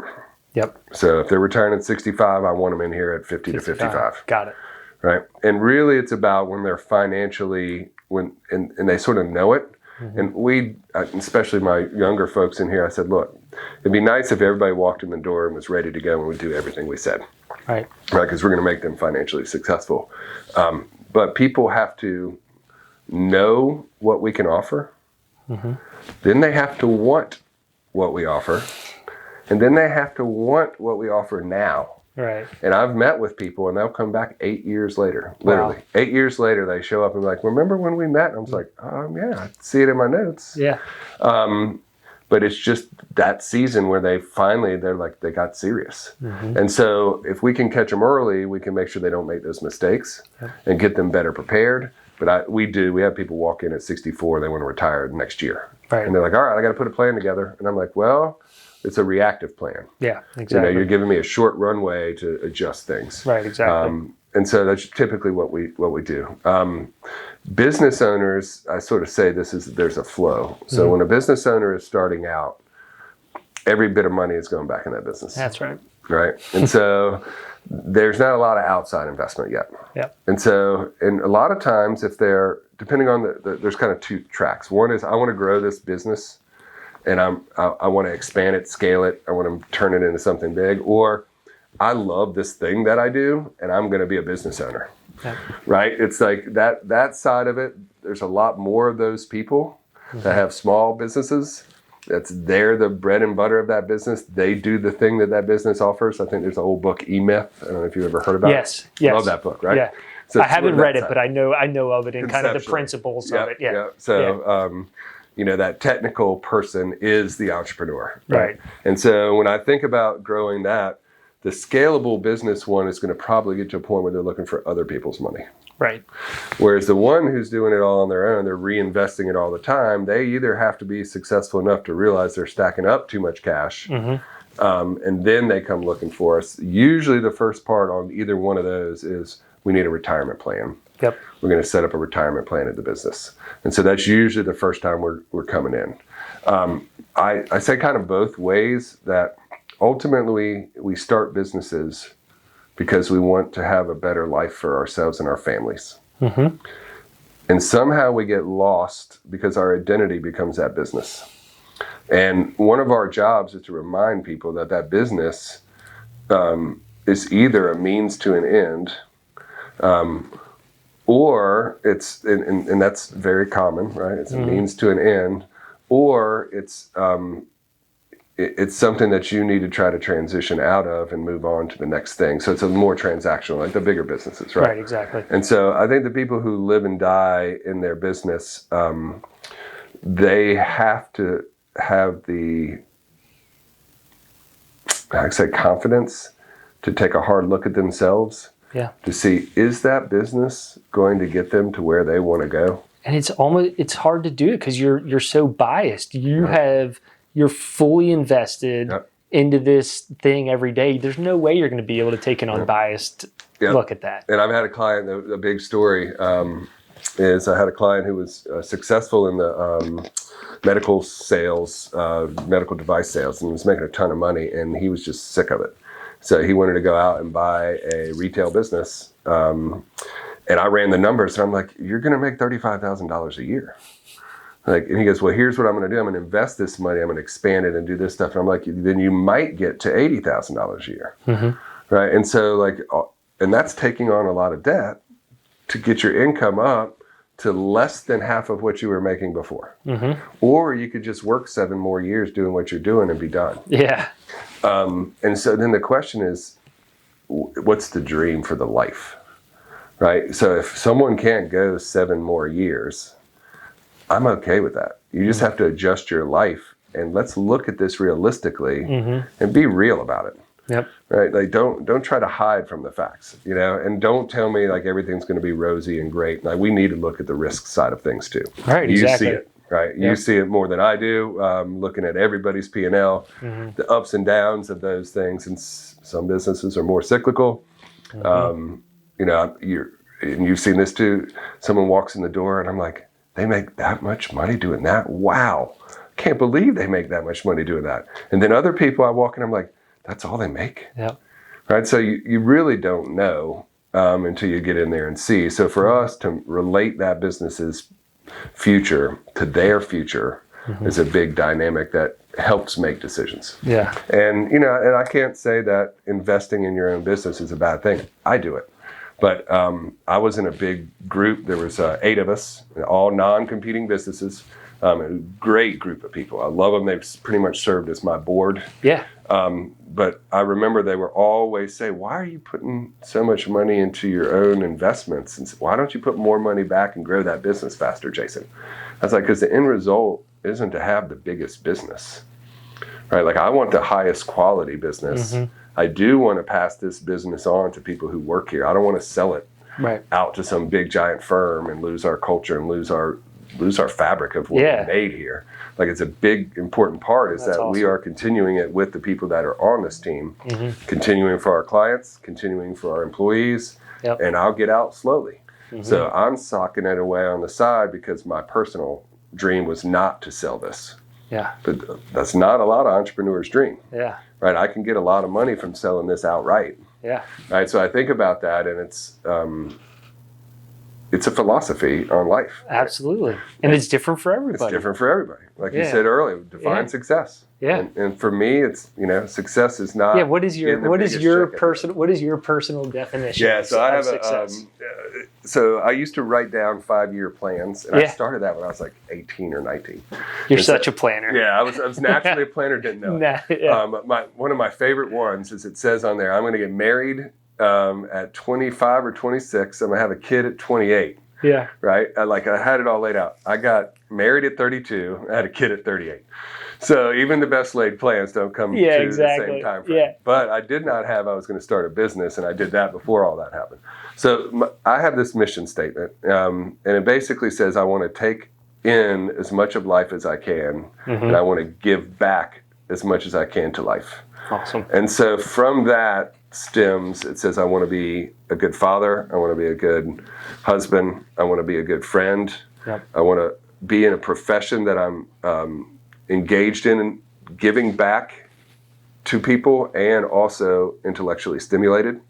Yep. So if they're retiring at 65, I want them in here at 50 to 55. Got it. Right. And really it's about when they're financially, and they sort of know it. And we, especially my younger folks in here, I said, look, it'd be nice if everybody walked in the door and was ready to go and would do everything we said. Right. Right. Because we're going to make them financially successful. But people have to know what we can offer. Then they have to want what we offer. And then they have to want what we offer now. Right. And I've met with people and they'll come back 8 years later, literally. Wow. 8 years later, they show up and be like, remember when we met? And I was like, yeah, I see it in my notes. Yeah. But it's just that season where they're like, they got serious. And so if we can catch them early, we can make sure they don't make those mistakes and get them better prepared. But we have people walk in at 64, they want to retire next year. Right. And they're like, all right, I got to put a plan together. And I'm like, well, it's a reactive plan. Yeah, exactly. You're giving me a short runway to adjust things. Right, exactly. And so that's typically what we do. Business owners, I sort of say there's a flow. So when a business owner is starting out, every bit of money is going back in that business. That's right. Right. And so there's not a lot of outside investment yet. Yep. And so, a lot of times depending on there's kind of two tracks. One is I want to grow this business and I want to expand it, scale it. I want to turn it into something big. Or I love this thing that I do and I'm going to be a business owner. Yeah. Right? It's like that side of it. There's a lot more of those people that have small businesses. They're the bread and butter of that business. They do the thing that business offers. I think there's an old book, E-Myth. I don't know if you've ever heard about it. Yes. Love that book, right? Yeah. So I haven't read it, but I know of it and kind of the principles of it. Yeah. Yeah. So, that technical person is the entrepreneur. Right. And so when I think about growing that, the scalable business one is going to probably get to a point where they're looking for other people's money. Right. Whereas the one who's doing it all on their own, they're reinvesting it all the time. They either have to be successful enough to realize they're stacking up too much cash, and then they come looking for us. Usually the first part on either one of those is we need a retirement plan. Yep. We're going to set up a retirement plan at the business. And so that's usually the first time we're coming in. I say kind of both ways that ultimately we start businesses because we want to have a better life for ourselves and our families. And somehow we get lost because our identity becomes that business. And one of our jobs is to remind people that business is either a means to an end, or it's, and that's very common, right? It's a means to an end, or it's something that you need to try to transition out of and move on to the next thing. So it's a more transactional, like the bigger businesses, right? Right, exactly. And so I think the people who live and die in their business, they have to have the, I'd say, confidence to take a hard look at themselves. Yeah. To see, is that business going to get them to where they want to go? And it's hard to do it because you're so biased. You're fully invested into this thing every day. There's no way you're going to be able to take an unbiased look at that. And I've had a client, a big story is I had a client who was successful in the medical sales, medical device sales, and was making a ton of money, and he was just sick of it. So he wanted to go out and buy a retail business. And I ran the numbers, and I'm like, you're going to make $35,000 a year. And he goes, well, here's what I'm going to do. I'm going to invest this money. I'm going to expand it and do this stuff. And I'm like, then you might get to $80,000 a year. Right. And so and that's taking on a lot of debt to get your income up to less than half of what you were making before. Or you could just work 7 more years doing what you're doing and be done. Yeah. And so then the question is, what's the dream for the life? Right. So if someone can't go 7 more years, I'm okay with that. You just have to adjust your life, and let's look at this realistically and be real about it. Yep. Right? Like don't try to hide from the facts, and don't tell me like everything's going to be rosy and great. Like we need to look at the risk side of things too. Right. You Exactly. see it, right? Yep. You see it more than I do. Looking at everybody's P&L, the ups and downs of those things, and some businesses are more cyclical. And you've seen this too. Someone walks in the door, and I'm like, they make that much money doing that? Wow. Can't believe they make that much money doing that. And then other people I walk in, I'm like, that's all they make? Yeah. Right? So you really don't know until you get in there and see. So for us to relate that business's future to their future is a big dynamic that helps make decisions. Yeah. And, and I can't say that investing in your own business is a bad thing. I do it. But I was in a big group. There was 8 of us, all non-competing businesses. A great group of people. I love them. They've pretty much served as my board. Yeah. But I remember they were always say, why are you putting so much money into your own investments? And why don't you put more money back and grow that business faster, Jason? I was like, because the end result isn't to have the biggest business, right? Like I want the highest quality business. I do want to pass this business on to people who work here. I don't want to sell it out to some big giant firm and lose our culture and lose our fabric of what we made here. Like it's a big important part is that we are continuing it with the people that are on this team, continuing for our clients, continuing for our employees, and I'll get out slowly. So I'm socking it away on the side because my personal dream was not to sell this. Yeah. But that's not a lot of entrepreneurs' dream. Yeah. Right? I can get a lot of money from selling this outright. Yeah. Right? So I think about that, and it's a philosophy on life. Absolutely. And it's different for everybody. It's different for everybody. Like you said earlier, define success. Yeah. And for me, it's, success is not. Yeah. What is your personal definition? Yeah. So I have success? So I used to write down 5-year plans, and I started that when I was like 18 or 19. You're such a planner. Yeah. I was naturally a planner, didn't know it. One of my favorite ones is it says on there, I'm going to get married at 25 or 26. I'm going to have a kid at 28. Yeah. Right? I had it all laid out. I got married at 32. I had a kid at 38. So even the best laid plans don't come to the same time frame. Yeah. But I did not have, I was going to start a business, and I did that before all that happened. So I have this mission statement, and it basically says I want to take in as much of life as I can, and I want to give back as much as I can to life. Awesome. And so from that stems, it says I want to be a good father, I want to be a good husband, I want to be a good friend, I want to be in a profession that I'm engaged in and giving back to people and also intellectually stimulated.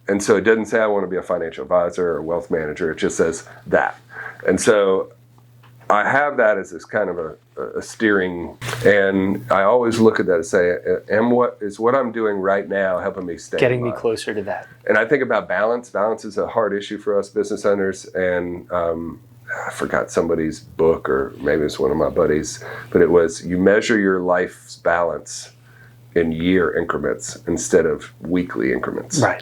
And so it doesn't say I want to be a financial advisor or wealth manager, it just says that. And so I have that as this kind of a steering, and I always look at that and say, what I'm doing right now helping me stay getting me closer to that? And I think about balance. Balance is a hard issue for us business owners, and I forgot somebody's book, or maybe it's one of my buddies, but it was, you measure your life's balance in year increments instead of weekly increments. Right.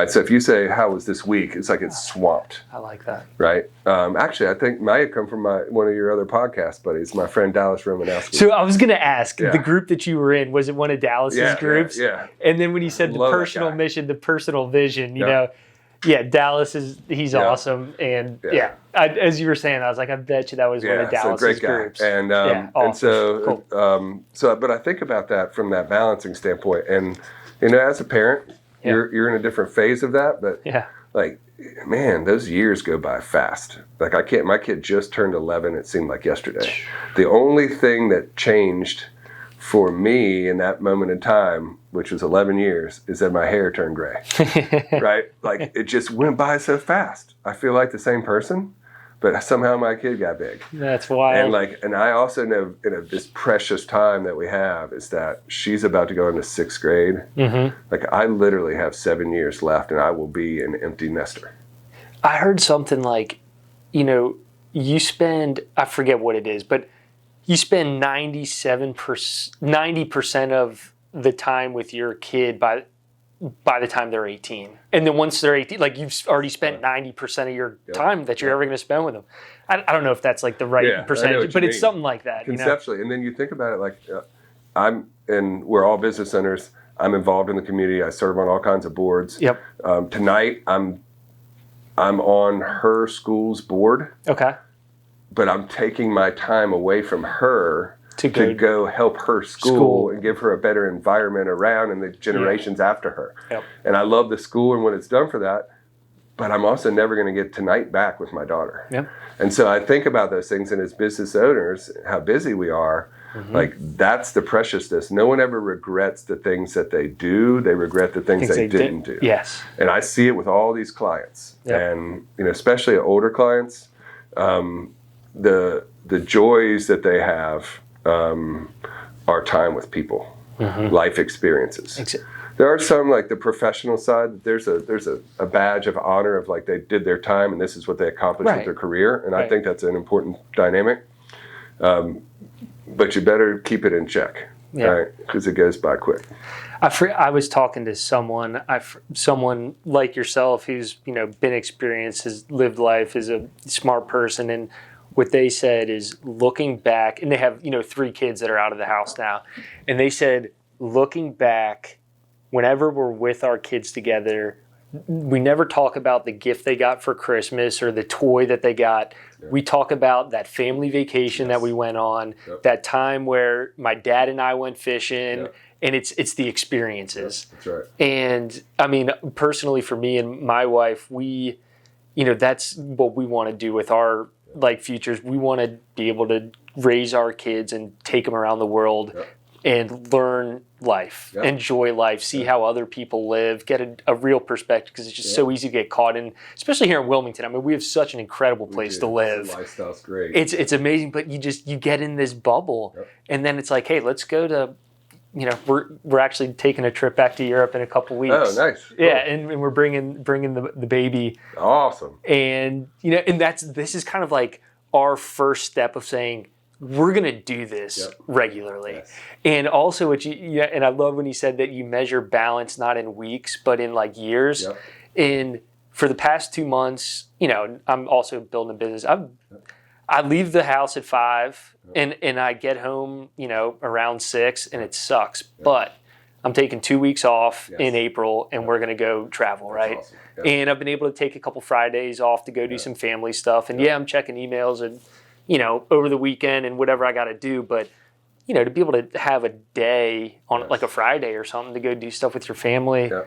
So if you say, how was this week? It's like it's swamped. I like that. Right. Actually, I think might have come from one of your other podcast buddies, my friend Dallas Romanowski. So I was going to ask, the group that you were in, was it one of Dallas's groups? Yeah. And then when you said the personal mission, the personal vision, you know, Dallas he's awesome. And as you were saying, I was like, I bet you that was one of Dallas's groups. And awesome. And so, cool. But I think about that from that balancing standpoint. And, as a parent, you're in a different phase of that, but like, man, those years go by fast. Like my kid just turned 11. It seemed like yesterday. The only thing that changed for me in that moment in time, which was 11 years, is that my hair turned gray, right? Like it just went by so fast. I feel like the same person, but somehow my kid got big. That's wild. And I also know this precious time that we have is that she's about to go into 6th grade. Like I literally have 7 years left, and I will be an empty nester. I heard something like, you spend, I forget what it is, but you spend 90% of the time with your kid by the time they're 18. And then once they're 18, like you've already spent 90% of your time that you're ever going to spend with them. I don't know if that's like the right percentage, but it's something like that. Conceptually. And then you think about it like, we're all business owners. I'm involved in the community. I serve on all kinds of boards. Yep. Tonight, I'm on her school's board. Okay. But I'm taking my time away from her to go help her school and give her a better environment around and the generations after her. Yep. And I love the school and what it's done for that. But I'm also never going to get tonight back with my daughter. Yep. And so I think about those things, and as business owners, how busy we are, like that's the preciousness. No one ever regrets the things that they do. They regret the things they didn't do. Yes. And I see it with all these clients. Yep. And especially older clients, the joys that they have are time with people, life experiences. There are some, like the professional side, there's a badge of honor of like they did their time and this is what they accomplished with their career. And I think that's an important dynamic. But you better keep it in check, right? Because it goes by quick. I was talking to someone like yourself who's been experienced, has lived life, is a smart person, and what they said is looking back, and they have 3 kids that are out of the house now, and they said looking back, whenever we're with our kids together, we never talk about the gift they got for Christmas or the toy that they got. Yeah. We talk about that family vacation that we went on, that time where my dad and I went fishing, and it's the experiences. That's right. And I mean, personally for me and my wife, we, that's what we want to do with our futures. We want to be able to raise our kids and take them around the world and learn life, enjoy life, see how other people live, get a real perspective, because it's just so easy to get caught in, especially here in Wilmington. I mean, we have such an incredible place to live. The lifestyle's great. It's amazing, but you get in this bubble, and then it's like, hey, let's go to, we're actually taking a trip back to Europe in a couple weeks. Oh, nice. Cool. Yeah, and we're bringing the baby. Awesome. And and this is kind of like our first step of saying, we're going to do this regularly. Yes. And also and I love when you said that you measure balance not in weeks, but in years. Yep. And for the past 2 months, I'm also building a business. I leave the house at 5 and I get home, around 6, and it sucks. Yep. But I'm taking 2 weeks off in April, and we're going to go travel, right? Awesome. Yep. And I've been able to take a couple Fridays off to go do some family stuff. And I'm checking emails and over the weekend and whatever I got to do. But, to be able to have a day on like a Friday or something to go do stuff with your family. Yeah.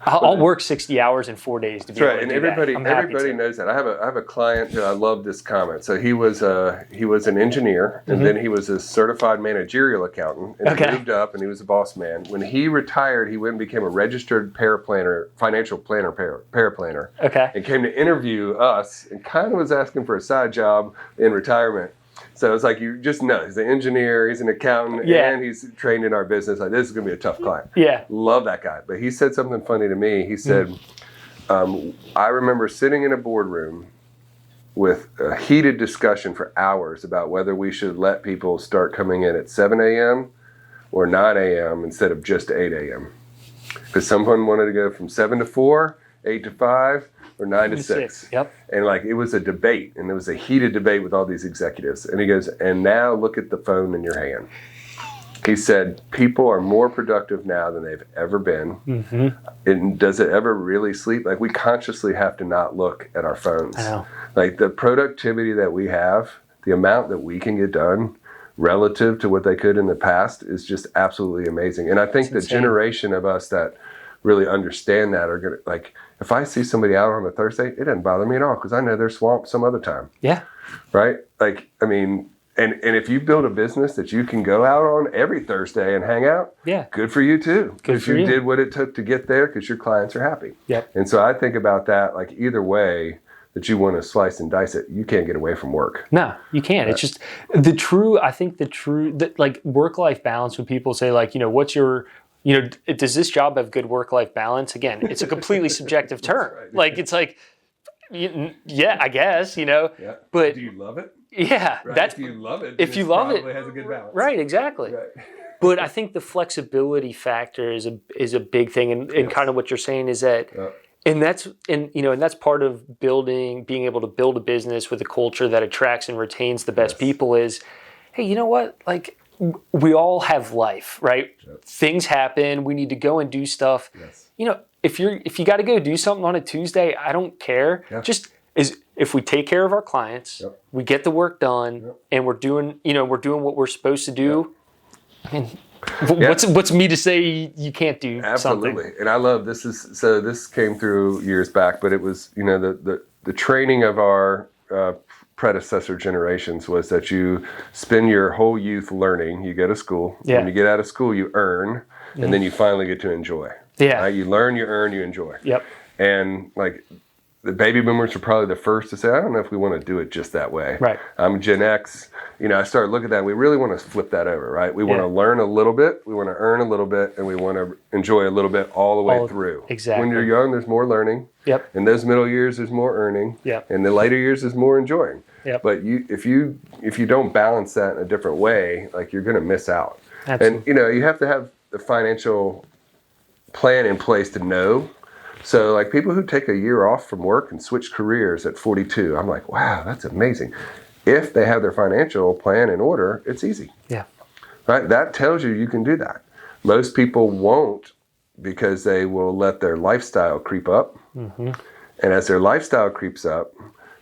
I'll work 60 hours in 4 days to be able to do everybody, that. Everybody knows that. I have a client that I love this comment. So he was an engineer, and then he was a certified managerial accountant, and he moved up, and he was a boss man. When he retired, he went and became a registered financial paraplanner. Okay. And came to interview us, and kind of was asking for a side job in retirement. So it's like, you just know, he's an engineer, he's an accountant, and he's trained in our business. Like, this is going to be a tough client. Yeah. Love that guy. But he said something funny to me. He said, I remember sitting in a boardroom with a heated discussion for hours about whether we should let people start coming in at 7 a.m. or 9 a.m. instead of just 8 a.m. Because someone wanted to go from 7 to 4, 8 to 5, or 9 to 6. Yep. And it was a debate, and it was a heated debate with all these executives. And he goes, and now look at the phone in your hand. He said, people are more productive now than they've ever been. Mm-hmm. And does it ever really sleep? We consciously have to not look at our phones. I know. The productivity that we have, the amount that we can get done relative to what they could in the past is just absolutely amazing. And I think the generation of us that really understand that are going to, if I see somebody out on a Thursday, it doesn't bother me at all because I know they're swamped some other time. Yeah. Right? And if you build a business that you can go out on every Thursday and hang out, good for you too. Because you did what it took to get there because your clients are happy. Yep. And so I think about that, either way that you want to slice and dice it, you can't get away from work. No, you can't. Right. It's just work-life balance, when people say what's your, does this job have good work-life balance? Again, it's a completely subjective term. Right. It's yeah, I guess, Yeah. But do you love it? Yeah. Right. That's, if you love it, if you love it, has a good balance. Right, exactly. Right. But I think the flexibility factor is a big thing, and kind of what you're saying is that, and that's part of being able to build a business with a culture that attracts and retains the best people is, hey, you know what? we all have life, right? Yep. Things happen. We need to go and do stuff. Yes. You know, if you got to go do something on a Tuesday, I don't care. Yeah. Just if we take care of our clients, Yep. we get the work done, Yep. and we're doing what we're supposed to do. Yep. I mean, what's me to say you can't do Absolutely. something? And I love this. This came through years back, but it was, you know, the training of our predecessor generations was that you spend your whole youth learning. You go to school. Yeah. When you get out of school, you earn, and then you finally get to enjoy. Yeah. Right? You learn, you earn, you enjoy. Yep. And like the baby boomers were probably the first to say, I don't know if we want to do it just that way. Right. I'm Gen X. You know, I started looking at that. We really want to flip that over, right? We want to learn a little bit, we want to earn a little bit, and we want to enjoy a little bit all the way through. Exactly. When you're young, there's more learning. Yep. In those middle years, there's more earning. Yep. In the later years, there's more enjoying. Yep. But if you don't balance that in a different way, like you're going to miss out. Absolutely. And you know, you have to have the financial plan in place to know. So like people who take a year off from work and switch careers at 42, I'm like, wow, that's amazing. If they have their financial plan in order, it's easy. Yeah. Right? That tells you can do that. Most people won't because they will let their lifestyle creep up. Mm-hmm. And as their lifestyle creeps up,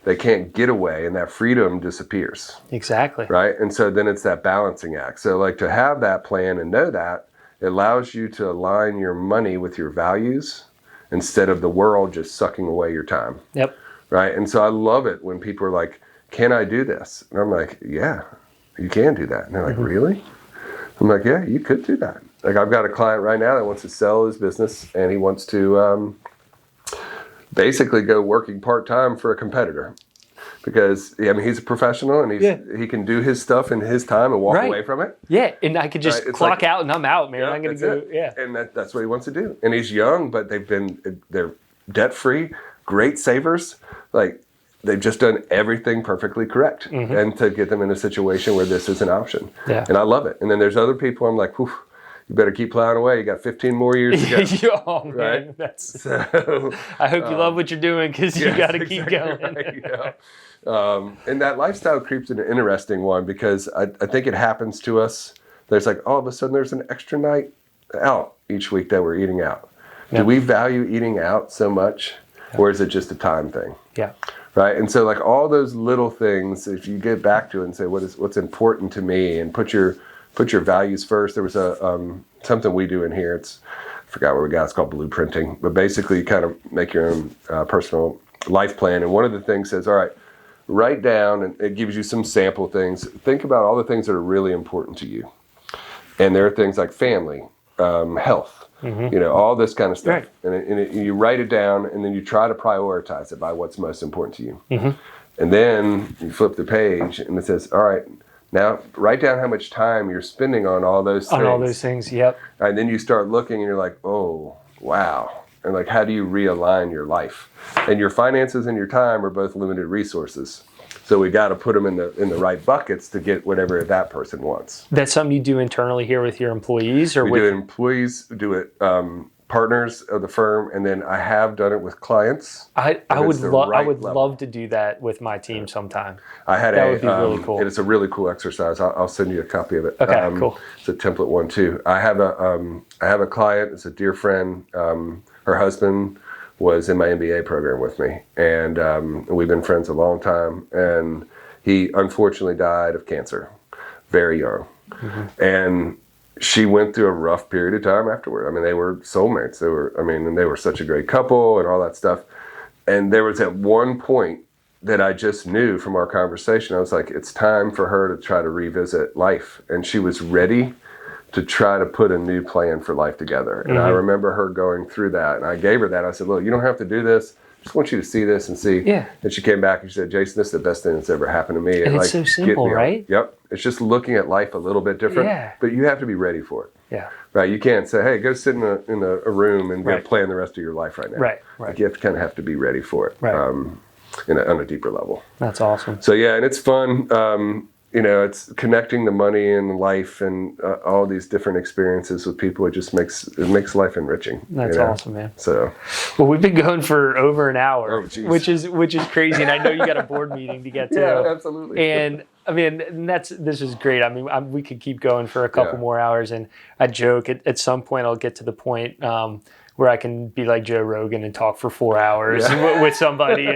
they can't get away and that freedom disappears. Exactly. Right? And so then it's that balancing act. So like to have that plan and know that, it allows you to align your money with your values instead of the world just sucking away your time. Yep. Right? And so I love it when people are like, can I do this? And I'm like, yeah, you can do that. And they're like, really? I'm like, yeah, you could do that. Like I've got a client right now that wants to sell his business and he wants to basically go working part-time for a competitor. Because he's a professional and he can do his stuff in his time and walk away from it. Yeah, and I could just clock out and I'm out, man. Yeah, I'm gonna go. Yeah, and that's what he wants to do. And he's young, but they're debt free, great savers. Like they've just done everything perfectly correct, and to get them in a situation where this is an option. Yeah, and I love it. And then there's other people. I'm like, whew, you better keep plowing away. You got 15 more years to go. Oh man, right? So I hope you love what you're doing because you got to keep going. Right, yeah. And that lifestyle creep's an interesting one because I think it happens to us. There's like all of a sudden there's an extra night out each week that we're eating out. Yeah. Do we value eating out so much, or is it just a time thing? Yeah. Right. And so like all those little things, if you get back to it and say what's important to me, and put your values first. There was something we do in here. I forgot what we got. It's called blueprinting, but basically you kind of make your own personal life plan. And one of the things says, all right, write down, and it gives you some sample things. Think about all the things that are really important to you. And there are things like family, health, all this kind of stuff. Right. And you write it down, and then you try to prioritize it by what's most important to you. Mm-hmm. And then you flip the page, and it says, all right, now write down how much time you're spending on all those things. On all those things, yep. And then you start looking, and you're like, oh, wow. And like, how do you realign your life? And your finances and your time are both limited resources. So we got to put them in the right buckets to get whatever that person wants. That's something you do internally here with your employees, or do it employees, do it partners of the firm, and then I have done it with clients. I would love to do that with my team sometime. That would be really cool. It's a really cool exercise. I'll send you a copy of it. Okay, cool. It's a template one too. I have a client. It's a dear friend. Her husband was in my MBA program with me, and we've been friends a long time. And he unfortunately died of cancer, very young, and she went through a rough period of time afterward. I mean, they were soulmates. They were such a great couple and all that stuff. And there was at one point that I just knew from our conversation, I was like, it's time for her to try to revisit life. And she was ready to try to put a new plan for life together. And I remember her going through that. And I gave her that. I said, look, you don't have to do this. I just want you to see this and see. Yeah. And she came back and she said, Jason, this is the best thing that's ever happened to me. And it's so simple, right? Yep. It's just looking at life a little bit different. Yeah. But you have to be ready for it. Yeah. Right. You can't say, hey, go sit in a room and go plan the rest of your life right now. Right. Like you have to kind of have to be ready for it. Right. On a deeper level. That's awesome. So yeah, and it's fun. it's connecting the money and life and all these different experiences with people. It just makes life enriching. That's awesome, man. So, well, we've been going for over an hour, which is crazy. And I know you got a board meeting to get to. Yeah, absolutely. And I mean, this is great. I mean, we could keep going for a couple more hours. And I joke at some point I'll get to the point where I can be like Joe Rogan and talk for 4 hours with somebody.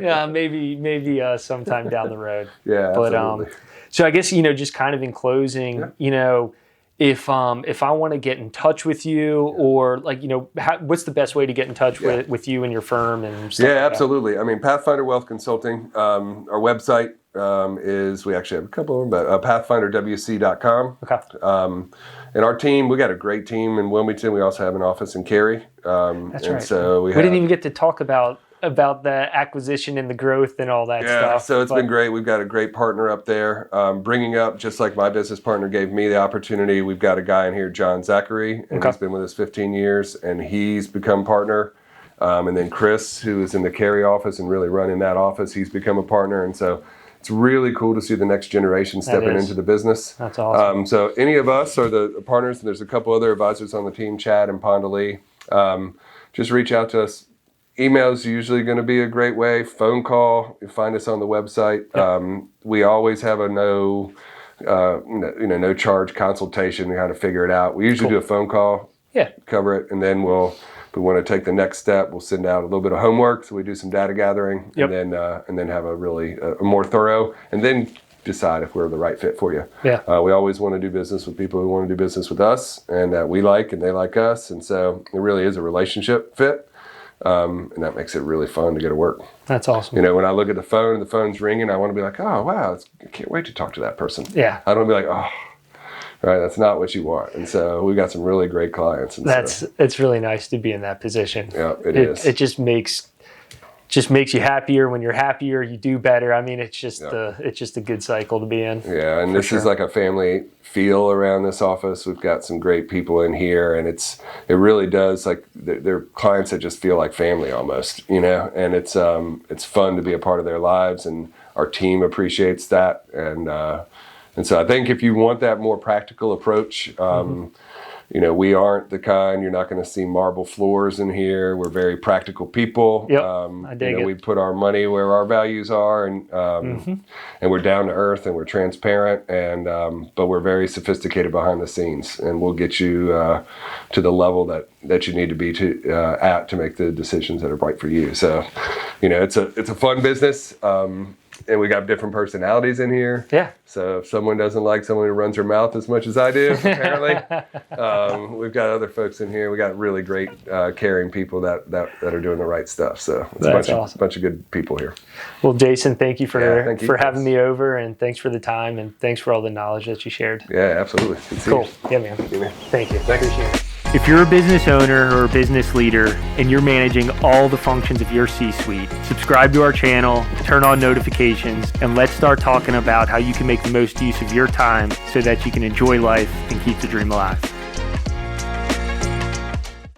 Maybe sometime down the road. Yeah, absolutely. So I guess, just kind of in closing, if I want to get in touch with you, or what's the best way to get in touch with you and your firm and stuff? Yeah, absolutely. I mean, Pathfinder Wealth Consulting. Our website is, we actually have a couple of them, but pathfinderwc.com. Okay. And our team, we got a great team in Wilmington. We also have an office in Cary. That's right. So we didn't even get to talk about the acquisition and the growth and all that stuff. Yeah, so it's been great. We've got a great partner up there. Bringing up, just like my business partner gave me the opportunity, we've got a guy in here, John Zachary, and he's been with us 15 years, and he's become partner. And then Chris, who is in the Cary office and really running that office, he's become a partner. And so it's really cool to see the next generation stepping into the business. That's awesome. So any of us are the partners, and there's a couple other advisors on the team, Chad and Ponda Lee. Just reach out to us. Email is usually going to be a great way. Phone call. You find us on the website. Yep. We always have a no charge consultation to kind of figure it out. We usually do a phone call. Yeah. Cover it, and then if we want to take the next step, we'll send out a little bit of homework. So we do some data gathering, and then have a really a more thorough, and then decide if we're the right fit for you. Yeah. We always want to do business with people who want to do business with us, and that we like and they like us, and so it really is a relationship fit. And that makes it really fun to go to work. That's awesome. When I look at the phone and the phone's ringing, I want to be like, oh, wow, I can't wait to talk to that person. Yeah. I don't want to be like, oh, right, that's not what you want. And so we've got some really great clients. And it's really nice to be in that position. Yeah, it is. It just makes you happier. When you're happier, you do better. I mean, it's just a good cycle to be in. Yeah, and this is like a family feel around this office. We've got some great people in here, and it really does, like, they're clients that just feel like family almost, and it's fun to be a part of their lives, and our team appreciates that, and so I think if you want that more practical approach, we aren't the kind, you're not going to see marble floors in here. We're very practical people. Yep, I dig it. We put our money where our values are, and we're down to earth, and we're transparent, and but we're very sophisticated behind the scenes, and we'll get you to the level that you need to be to make the decisions that are right for you. So, it's a fun business. And we got different personalities in here. Yeah. So if someone doesn't like someone who runs their mouth as much as I do, apparently, we've got other folks in here. We got really great, caring people that are doing the right stuff. So it's a bunch of good people here. Well, Jason, thank you for having me over, and thanks for the time, and thanks for all the knowledge that you shared. Yeah, absolutely. Good to see you. Yeah, man. Thank you. Appreciate it. If you're a business owner or a business leader and you're managing all the functions of your C-suite, subscribe to our channel, turn on notifications, and let's start talking about how you can make the most use of your time so that you can enjoy life and keep the dream alive.